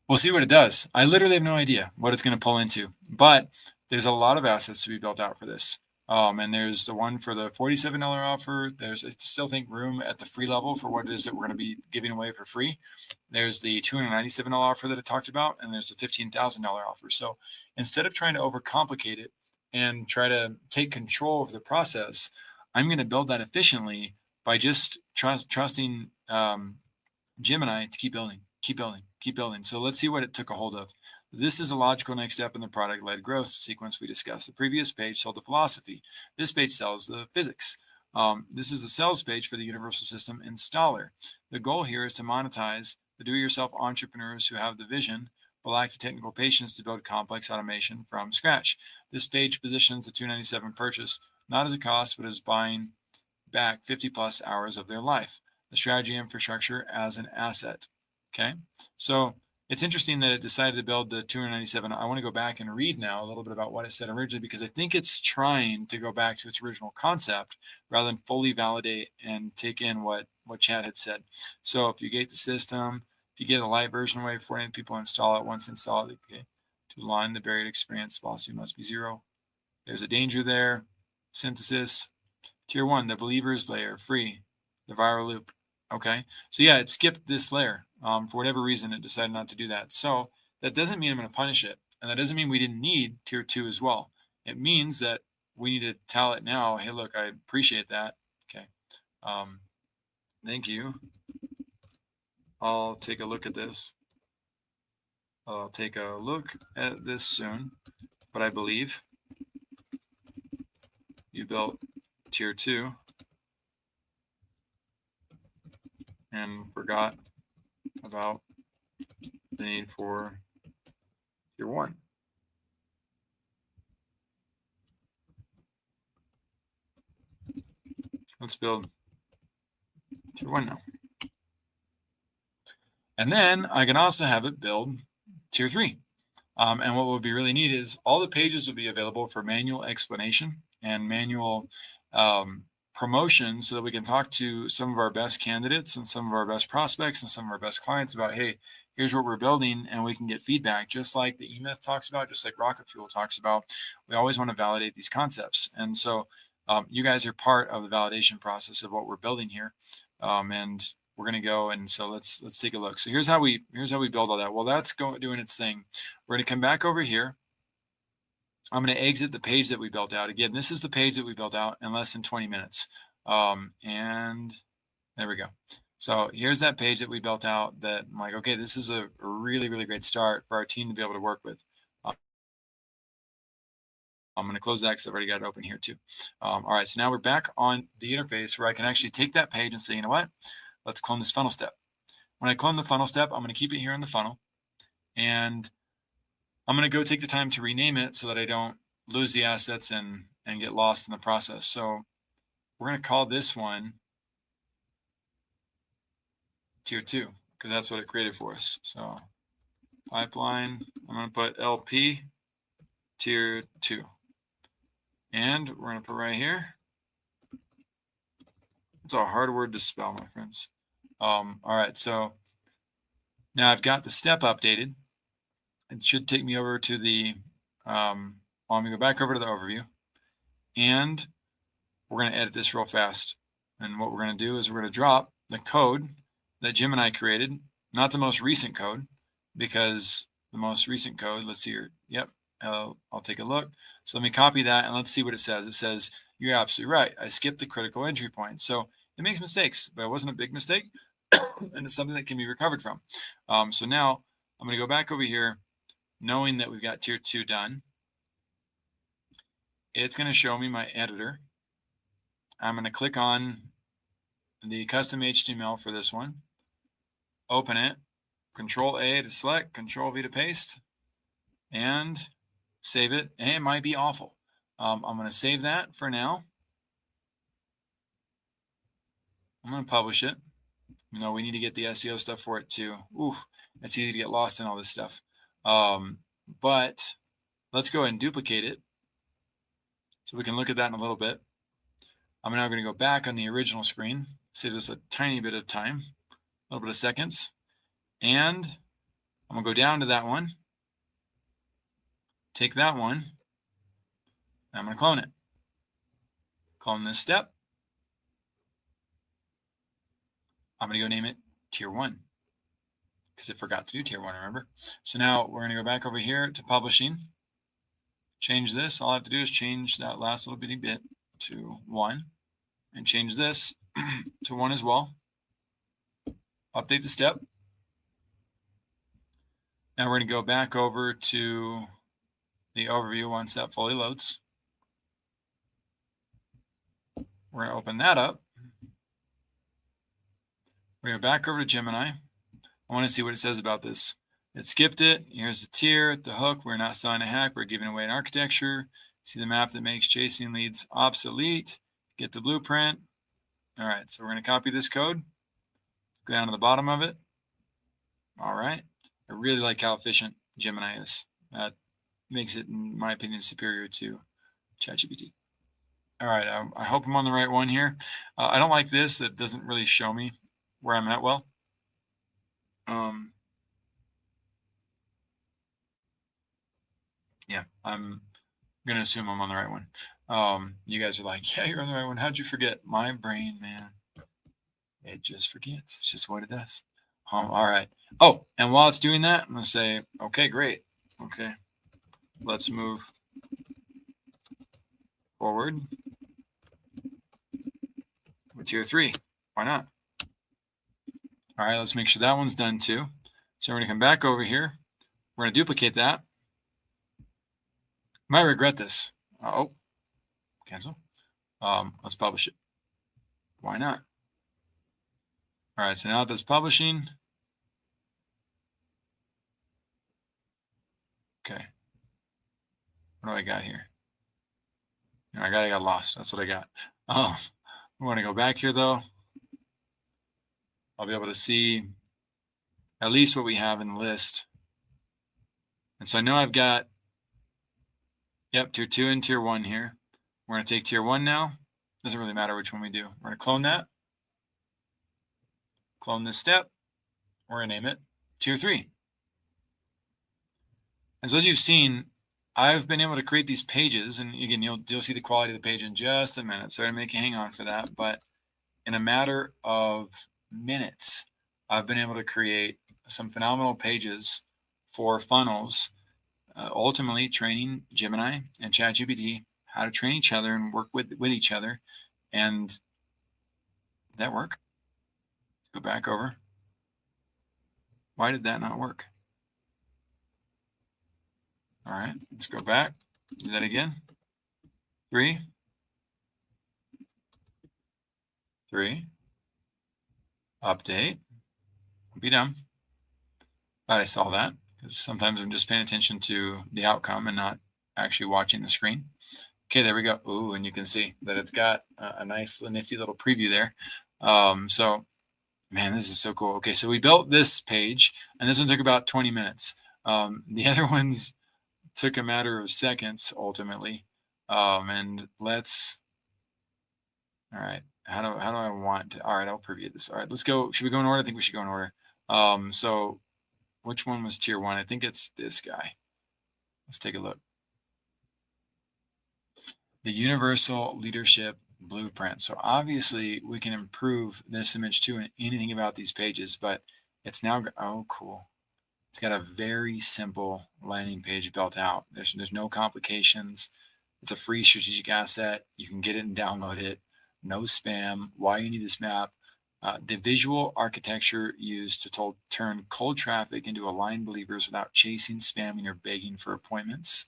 We'll see what it does. I literally have no idea what it's going to pull into, but there's a lot of assets to be built out for this. And there's the one for the $47 offer. There's, I still think, room at the free level for what it is that we're going to be giving away for free. There's the $297 offer that I talked about, and there's the $15,000 offer. So instead of trying to overcomplicate it and try to take control of the process, I'm going to build that efficiently by just trusting Gemini to keep building, keep building, keep building. So let's see what it took a hold of. This is a logical next step in the product-led growth sequence we discussed. The previous page sold the philosophy. This page sells the physics. This is the sales page for the universal system installer. The goal here is to monetize the do-it-yourself entrepreneurs who have the vision but lack the technical patience to build complex automation from scratch. This page positions the $297 purchase not as a cost, but as buying back 50 plus hours of their life. The strategy infrastructure as an asset. Okay, so it's interesting that it decided to build the 297. I want to go back and read now a little bit about what it said originally, because I think it's trying to go back to its original concept rather than fully validate and take in what Chad had said. So if you gate the system, if you get a light version away before any people install it, once installed, okay, to align the buried experience, velocity must be 0. There's a danger there. Synthesis. Tier 1, the believers layer, free, the viral loop. Okay, so yeah, it skipped this layer. For whatever reason, it decided not to do that. So that doesn't mean I'm going to punish it. And that doesn't mean we didn't need tier 2 as well. It means that we need to tell it now, hey, look, I appreciate that. Okay, thank you. I'll take a look at this. I'll take a look at this soon, but I believe you built tier 2 and forgot about the need for tier 1. Let's build tier 1 now. And then I can also have it build tier 3. And what would be really neat is all the pages will be available for manual explanation and manual promotion, so that we can talk to some of our best candidates and some of our best prospects and some of our best clients about, hey, here's what we're building, and we can get feedback, just like the E-Myth talks about, just like Rocket Fuel talks about. We always want to validate these concepts. And so you guys are part of the validation process of what we're building here. And we're going to go, and so let's take a look. So here's how we build all that. Well, that's doing its thing. We're going to come back over here. I'm going to exit the page that we built out. Again, this is the page that we built out in less than 20 minutes. And there we go. So here's that page that we built out that I'm like, okay, this is a really, really great start for our team to be able to work with. I'm going to close that because I've already got it open here too. All right, so now we're back on the interface where I can actually take that page and say, you know what? Let's clone this funnel step. When I clone the funnel step, I'm going to keep it here in the funnel. And I'm going to go take the time to rename it so that I don't lose the assets and get lost in the process. So we're going to call this one tier 2 because that's what it created for us. So pipeline, I'm going to put LP tier 2. And we're going to put right here. It's a hard word to spell, my friends. All right, so now I've got the step updated. It should take me over to the, I'm going to go back over to the overview, and we're going to edit this real fast. And what we're going to do is we're going to drop the code that Gemini created, not the most recent code, because the most recent code, let's see here. Yep, I'll take a look. So let me copy that and let's see what it says. It says, you're absolutely right. I skipped the critical entry point. So it makes mistakes, but it wasn't a big mistake. And it's something that can be recovered from. So now I'm going to go back over here, knowing that we've got tier 2 done. It's going to show me my editor. I'm going to click on the custom HTML for this one, open it, Control A to select, Control V to paste, and save it. And it might be awful. I'm going to save that for now. I'm going to publish it. You know, we need to get the SEO stuff for it too. Ooh, it's easy to get lost in all this stuff. But let's go ahead and duplicate it so we can look at that in a little bit. I'm now going to go back on the original screen. Saves us a tiny bit of time, a little bit of seconds. And I'm going to go down to that one, take that one, and I'm going to clone it. clone this step. I'm going to go name it tier 1 because it forgot to do tier 1, remember? So now we're going to go back over here to publishing, change this. All I have to do is change that last little bitty bit to 1 and change this to 1 as well. Update the step. Now we're going to go back over to the overview once that fully loads. We're going to open that up. We're going to go back over to Gemini. I want to see what it says about this. It skipped it. Here's the tier, the hook. We're not selling a hack. We're giving away an architecture. See the map that makes chasing leads obsolete. Get the blueprint. All right, so we're going to copy this code. Go down to the bottom of it. All right. I really like how efficient Gemini is. That makes it, in my opinion, superior to ChatGPT. All right, I hope I'm on the right one here. I don't like this. That doesn't really show me where I'm at well. Yeah, I'm going to assume I'm on the right one. You guys are like, yeah, you're on the right one. How'd you forget? My brain, man, it just forgets. It's just what it does. All right. Oh, and while it's doing that, I'm going to say, okay, great. Okay, let's move forward with tier 3. Why not? All right, let's make sure that one's done too. So we're going to come back over here. We're going to duplicate that. Might regret this. Oh, cancel. Let's publish it. Why not? All right, so now that's publishing. Okay. What do I got here? I got lost. That's what I got. We want to go back here though. I'll be able to see at least what we have in the list. And so I know I've got, yep, tier 2 and tier 1 here. We're going to take tier 1 now. Doesn't really matter which one we do. We're going to clone that. Clone this step. We're going to name it tier 3. And so as you've seen, I've been able to create these pages, and again, you'll see the quality of the page in just a minute. So I'm going to make you hang on for that. But in a matter of minutes, I've been able to create some phenomenal pages for funnels, ultimately training Gemini and ChatGPT how to train each other and work with each other. And did that work? Let's go back over. Why did that not work? All right, let's go back. Do that again. 3. Update. Be done. Glad I saw that, because sometimes I'm just paying attention to the outcome and not actually watching the screen. Okay, there we go. Ooh, and you can see that it's got a nice, nifty little preview there. So, man, this is so cool. Okay, so we built this page, and this one took about 20 minutes. The other ones took a matter of seconds, ultimately. And let's, all right, how do I want to, all right, I'll preview this. All right, let's go. Should we go in order? I think we should go in order. So which one was tier 1? I think it's this guy. Let's take a look. The Universal Leadership Blueprint. So obviously we can improve this image too and anything about these pages, but it's now, oh, cool. It's got a very simple landing page built out. There's no complications. It's a free strategic asset. You can get it and download it. No spam. Why you need this map. The visual architecture used to turn cold traffic into aligned believers without chasing, spamming, or begging for appointments.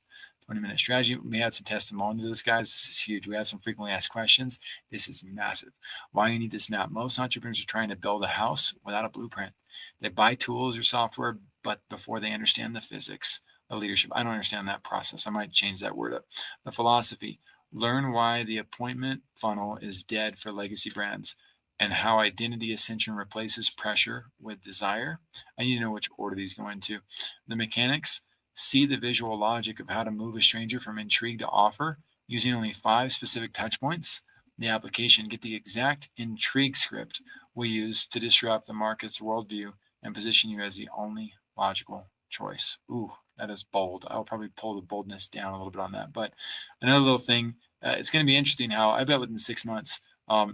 20-minute strategy. We add some testimonials to this, guys. This is huge. We add some frequently asked questions. This is massive. Why you need this map. Most entrepreneurs are trying to build a house without a blueprint. They buy tools or software, but before they understand the physics of leadership. I don't understand that process. I might change that word up. The philosophy. Learn why the appointment funnel is dead for legacy brands and how identity ascension replaces pressure with desire. I need to know which order these go into. The mechanics. See the visual logic of how to move a stranger from intrigue to offer using only 5 specific touch points. The application. Get the exact intrigue script we use to disrupt the market's worldview and position you as the only logical choice. Ooh, that is bold. I'll probably pull the boldness down a little bit on that. But another little thing, it's going to be interesting how I bet within 6 months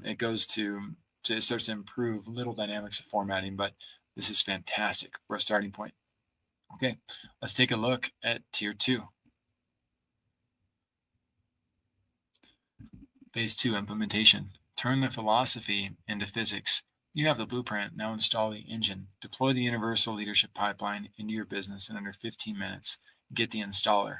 it goes to it starts to improve little dynamics of formatting. But this is fantastic for a starting point. Okay, let's take a look at tier 2. Phase 2, implementation. Turn the philosophy into physics. You have the blueprint, now install the engine. Deploy the universal leadership pipeline into your business in under 15 minutes. Get the installer.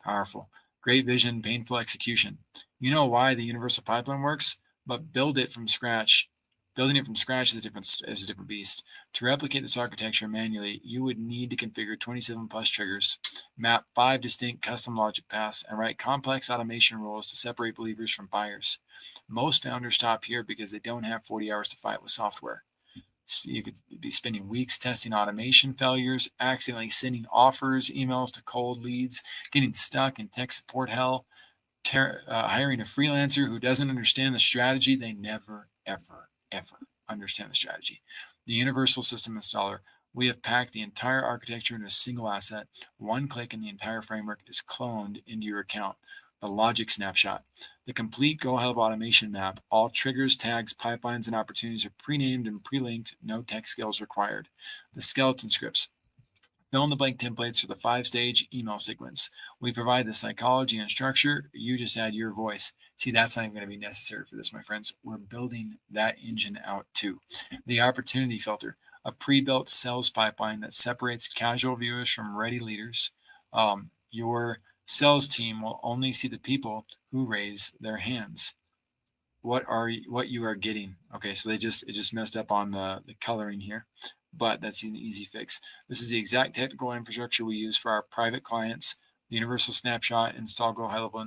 Powerful. Great vision, painful execution. You know why the universal pipeline works, but building it from scratch is a different beast. To replicate this architecture manually, you would need to configure 27 plus triggers, map 5 distinct custom logic paths, and write complex automation rules to separate believers from buyers. Most founders stop here because they don't have 40 hours to fight with software. So you could be spending weeks testing automation failures, accidentally sending offers, emails to cold leads, getting stuck in tech support hell, hiring a freelancer who doesn't understand the strategy. They never, ever, ever understand the strategy. The universal system installer. We have packed the entire architecture into a single asset. One click and the entire framework is cloned into your account. The logic snapshot. The complete Go Hub automation map. All triggers, tags, pipelines, and opportunities are pre-named and pre-linked. No tech skills required. The skeleton scripts. Fill in the blank templates for the 5-stage email sequence. We provide the psychology and structure. You just add your voice. See, that's not even going to be necessary for this, my friends. We're building that engine out too. The opportunity filter, a pre-built sales pipeline that separates casual viewers from ready leaders. Your sales team will only see the people who raise their hands. What you are getting? Okay, so it just messed up on the coloring here, but that's an easy fix. This is the exact technical infrastructure we use for our private clients. The universal snapshot, install Go High Level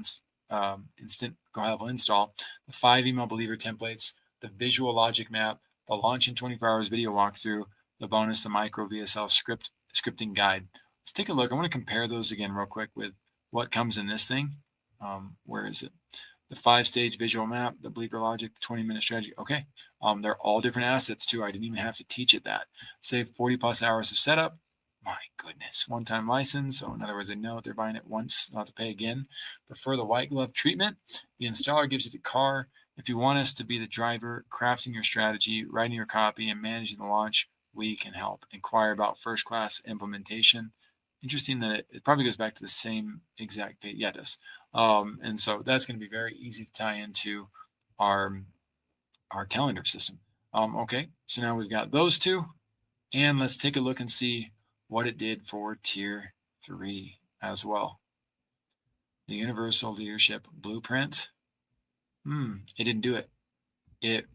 instant Go High Level install, the 5 email believer templates, the visual logic map, the launch in 24 hours video walkthrough, the bonus, the micro VSL scripting guide. Let's take a look. I want to compare those again real quick with what comes in this thing. Where is it? The 5-stage visual map, the believer logic, the 20-minute strategy. Okay. They're all different assets too. I didn't even have to teach it that. Save 40 plus hours of setup. My goodness. One-time license. So in other words, they know they're buying it once, not to pay again. Prefer the white glove treatment. The installer gives you the car. If you want us to be the driver, crafting your strategy, writing your copy, and managing the launch, we can help. Inquire about first-class implementation. Interesting that it probably goes back to the same exact page. Yeah, it does. And so that's going to be very easy to tie into our calendar system. Okay, so now we've got those two, and let's take a look and see what it did for tier 3 as well. The universal leadership blueprint. It didn't do it. It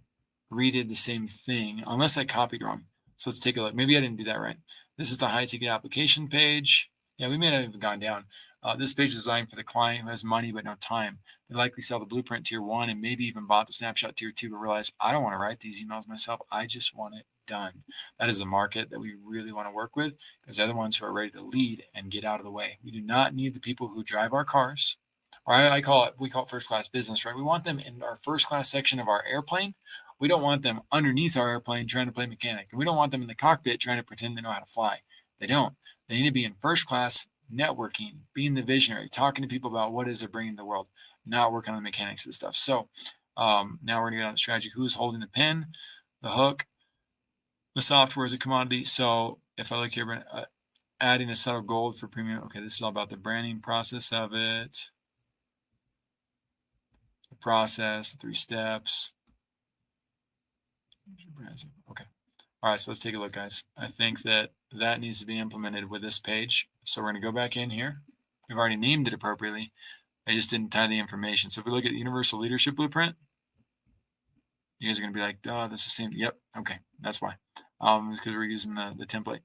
redid the same thing, unless I copied wrong. So let's take a look. Maybe I didn't do that right. This is the high ticket application page. Yeah, we may not have even gone down. This page is designed for the client who has money but no time. They likely sell the blueprint tier 1 and maybe even bought the snapshot tier 2, but realize I don't want to write these emails myself. I just want it done. That is the market that we really want to work with, because they're the ones who are ready to lead and get out of the way. We do not need the people who drive our cars, or we call it first class business, right? We want them in our first class section of our airplane. We don't want them underneath our airplane trying to play mechanic. And we don't want them in the cockpit trying to pretend they know how to fly. They don't. They need to be in first class, networking, being the visionary, talking to people about what is they're bringing to the world, not working on the mechanics of the stuff. So now we're going to get on the strategy. Who's holding the pen, the hook, the software is a commodity. So if I look here, we're adding a set of gold for premium. Okay, this is all about the branding process of it. The process, the 3 steps. Okay. All right, so let's take a look, guys. I think that needs to be implemented with this page. So we're going to go back in here. We've already named it appropriately. I just didn't tie the information. So if we look at the Universal Leadership Blueprint, you guys are going to be like, oh, that's the same. Yep. Okay. That's why. It's because we're using the template.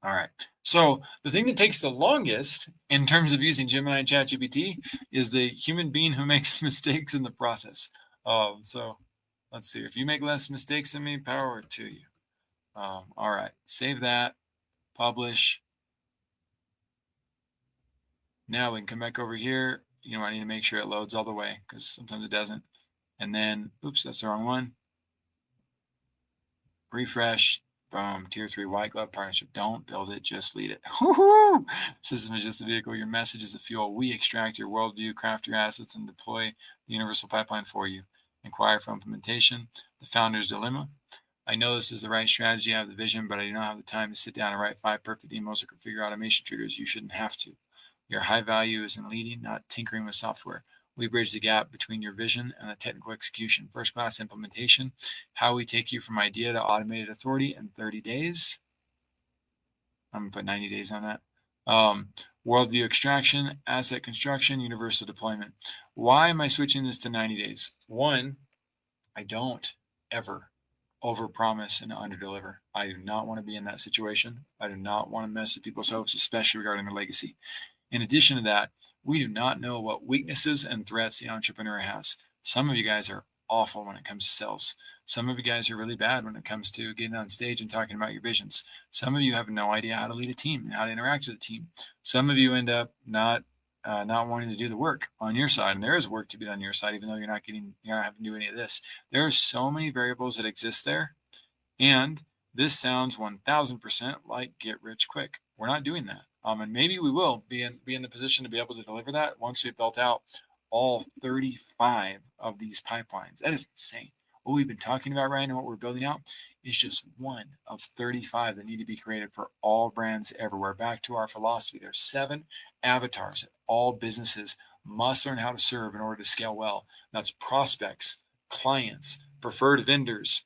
All right. So the thing that takes the longest in terms of using Gemini and ChatGPT is the human being who makes mistakes in the process. So let's see. If you make less mistakes than me, power to you. All right. Save that. Publish. Now we can come back over here. I need to make sure it loads all the way, because sometimes it doesn't. And then, oops, that's the wrong one. Refresh. Boom. Tier 3 white glove partnership. Don't build it, just lead it. Woo-hoo! System is just the vehicle. Your message is the fuel. We extract your worldview, craft your assets, and deploy the universal pipeline for you. Inquire for implementation. The founder's dilemma. I know this is the right strategy. I have the vision, but I do not have the time to sit down and write 5 perfect emails or configure automation triggers. You shouldn't have to. Your high value is in leading, not tinkering with software. We bridge the gap between your vision and the technical execution. First class implementation, how we take you from idea to automated authority in 30 days. I'm going to put 90 days on that. Worldview extraction, asset construction, universal deployment. Why am I switching this to 90 days? One, I don't ever overpromise and underdeliver. I do not want to be in that situation. I do not want to mess with people's hopes, especially regarding their legacy. In addition to that, we do not know what weaknesses and threats the entrepreneur has. Some of you guys are awful when it comes to sales. Some of you guys are really bad when it comes to getting on stage and talking about your visions. Some of you have no idea how to lead a team and how to interact with a team. Some of you end up not wanting to do the work on your side, and there is work to be done on your side, even though you're not having to do any of this. There are so many variables that exist there, and this sounds 1,000% like get rich quick. We're not doing that. And maybe we will be in the position to be able to deliver that once we've built out all 35 of these pipelines. That is insane. What we've been talking about right now, what we're building out, is just one of 35 that need to be created for all brands everywhere. Back to our philosophy, there's 7 avatars that all businesses must learn how to serve in order to scale well. That's prospects, clients, preferred vendors,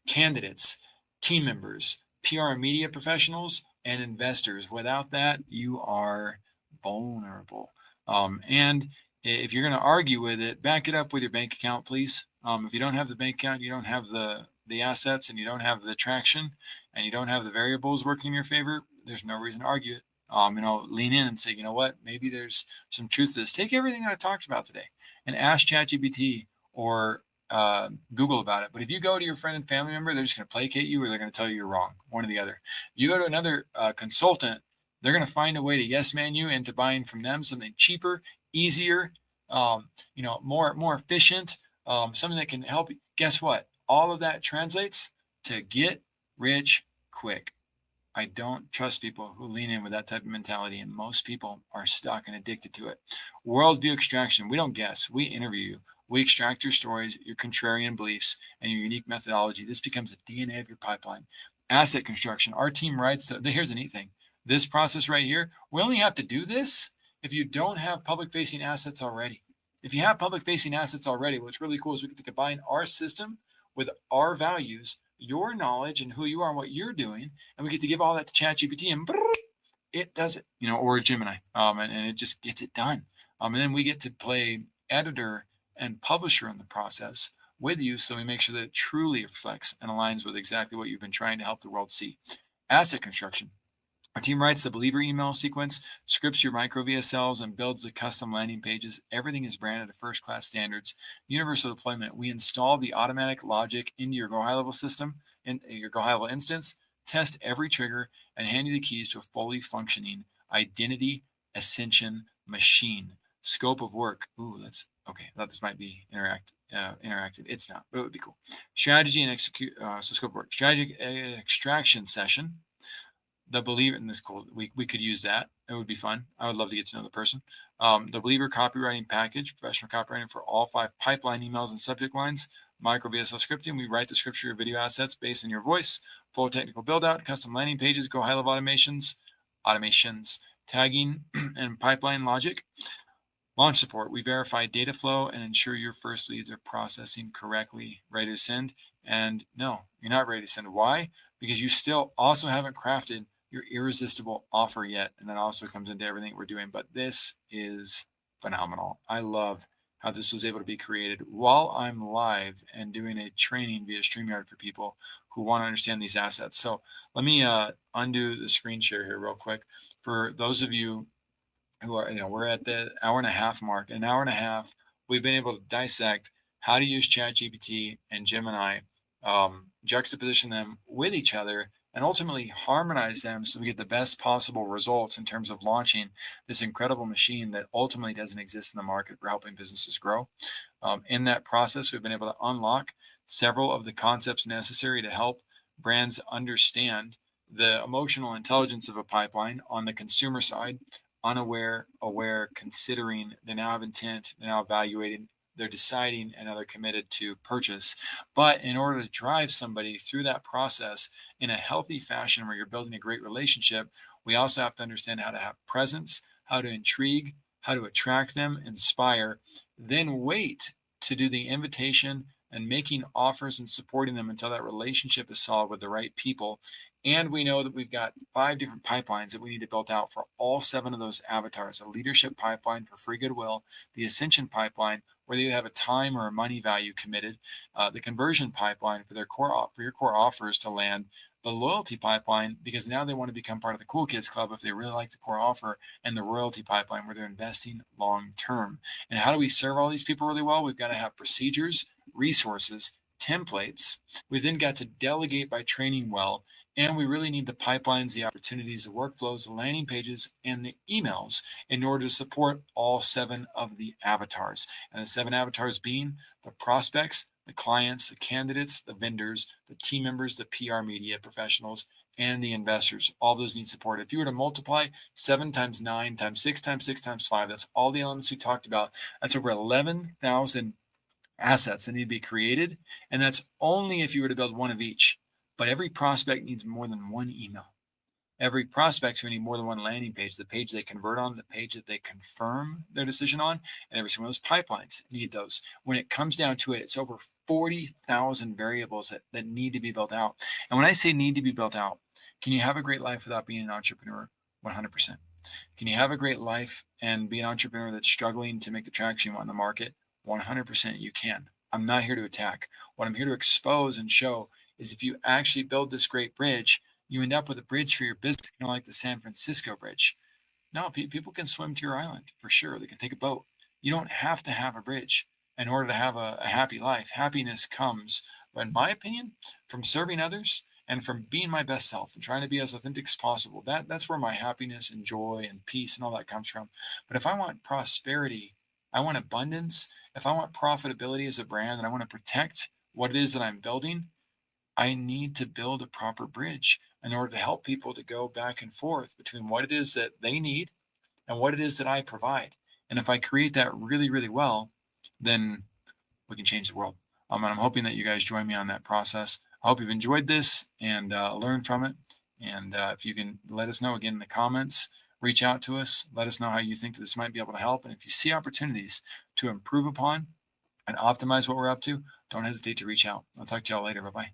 candidates, team members, PR and media professionals, and investors. Without that, you are vulnerable. And if you're going to argue with it, back it up with your bank account, please. If you don't have the bank account, you don't have the assets, and you don't have the traction, and you don't have the variables working in your favor, there's no reason to argue it. Lean in and say, you know what, maybe there's some truth to this. Take everything that I talked about today and ask ChatGPT or Google about it. But if you go to your friend and family member, they're just going to placate you, or they're going to tell you you're wrong, one or the other. You go to another consultant, they're going to find a way to yes man you into buying from them something cheaper, easier, more efficient, something that can help you. Guess what? All of that translates to get rich quick. I don't trust people who lean in with that type of mentality, and most people are stuck and addicted to it. Worldview extraction. We don't guess. We interview you. We extract your stories, your contrarian beliefs, and your unique methodology. This becomes the DNA of your pipeline. Asset construction. Our team writes, here's the neat thing. This process right here, we only have to do this if you don't have public-facing assets already. If you have public-facing assets already, what's really cool is we get to combine our system with our values, your knowledge and who you are and what you're doing, and we get to give all that to ChatGPT, and it does it, or Gemini, and it just gets it done. And then we get to play editor and publisher in the process with you, so we make sure that it truly reflects and aligns with exactly what you've been trying to help the world see. Asset construction. Our team writes the believer email sequence, scripts your micro VSLs, and builds the custom landing pages. Everything is branded to first-class standards. Universal deployment. We install the automatic logic into your Go High Level system, in your Go High Level instance, test every trigger, and hand you the keys to a fully functioning identity ascension machine. Scope of work. Ooh, that's okay. I thought this might be interactive. It's not, but it would be cool. Strategy and execute. So scope of work. Strategy extraction session. The believer, and this cool, we could use that. It would be fun. I would love to get to know the person. The believer copywriting package, professional copywriting for all 5 pipeline emails and subject lines. Micro VSL scripting. We write the scripture of video assets based on your voice. Full technical build out, custom landing pages, Go High Level automations, tagging, and pipeline logic. Launch support. We verify data flow and ensure your first leads are processing correctly, ready to send. And no, you're not ready to send. Why? Because you still also haven't crafted your irresistible offer yet. And that also comes into everything we're doing. But this is phenomenal. I love how this was able to be created while I'm live and doing a training via StreamYard for people who want to understand these assets. So let me undo the screen share here real quick. For those of you who are, we're at the hour and a half mark. In an hour and a half, we've been able to dissect how to use ChatGPT and Gemini, juxtaposition them with each other, and ultimately harmonize them so we get the best possible results in terms of launching this incredible machine that ultimately doesn't exist in the market for helping businesses grow. In that process, we've been able to unlock several of the concepts necessary to help brands understand the emotional intelligence of a pipeline on the consumer side, unaware, aware, considering, they now have intent, they're now evaluating, they're deciding, and now they're committed to purchase. But in order to drive somebody through that process in a healthy fashion where you're building a great relationship, we also have to understand how to have presence, how to intrigue, how to attract them, inspire, then wait to do the invitation and making offers and supporting them until that relationship is solid with the right people. And we know that we've got 5 different pipelines that we need to build out for all 7 of those avatars: a leadership pipeline for free goodwill, the ascension pipeline, where they have a time or a money value committed, the conversion pipeline for your core offers to land, the loyalty pipeline, because now they want to become part of the cool kids club if they really like the core offer, and the royalty pipeline where they're investing long term. And how do we serve all these people really well? We've got to have procedures, resources, templates. We've then got to delegate by training well. And we really need the pipelines, the opportunities, the workflows, the landing pages, and the emails in order to support all 7 of the avatars. And the 7 avatars being the prospects, the clients, the candidates, the vendors, the team members, the PR media professionals, and the investors. All those need support. If you were to multiply 7 times 9 times 6 times 6 times 5, that's all the elements we talked about. That's over 11,000 assets that need to be created. And that's only if you were to build one of each. But every prospect needs more than one email. Every prospect's going to need more than one landing page: the page they convert on, the page that they confirm their decision on, and every single one of those pipelines need those. When it comes down to it, it's over 40,000 variables that need to be built out. And when I say need to be built out, can you have a great life without being an entrepreneur? 100%. Can you have a great life and be an entrepreneur that's struggling to make the traction you want in the market? 100% you can. I'm not here to attack. What I'm here to expose and show is if you actually build this great bridge, you end up with a bridge for your business, kind of like the San Francisco Bridge. No, people can swim to your island for sure. They can take a boat. You don't have to have a bridge in order to have a happy life. Happiness comes, in my opinion, from serving others and from being my best self and trying to be as authentic as possible. That's where my happiness and joy and peace and all that comes from. But if I want prosperity, I want abundance, if I want profitability as a brand and I want to protect what it is that I'm building, I need to build a proper bridge in order to help people to go back and forth between what it is that they need and what it is that I provide. And if I create that really, really well, then we can change the world. And I'm hoping that you guys join me on that process. I hope you've enjoyed this and learned from it. And if you can let us know again in the comments, reach out to us, let us know how you think this might be able to help. And if you see opportunities to improve upon and optimize what we're up to, don't hesitate to reach out. I'll talk to y'all later. Bye-bye.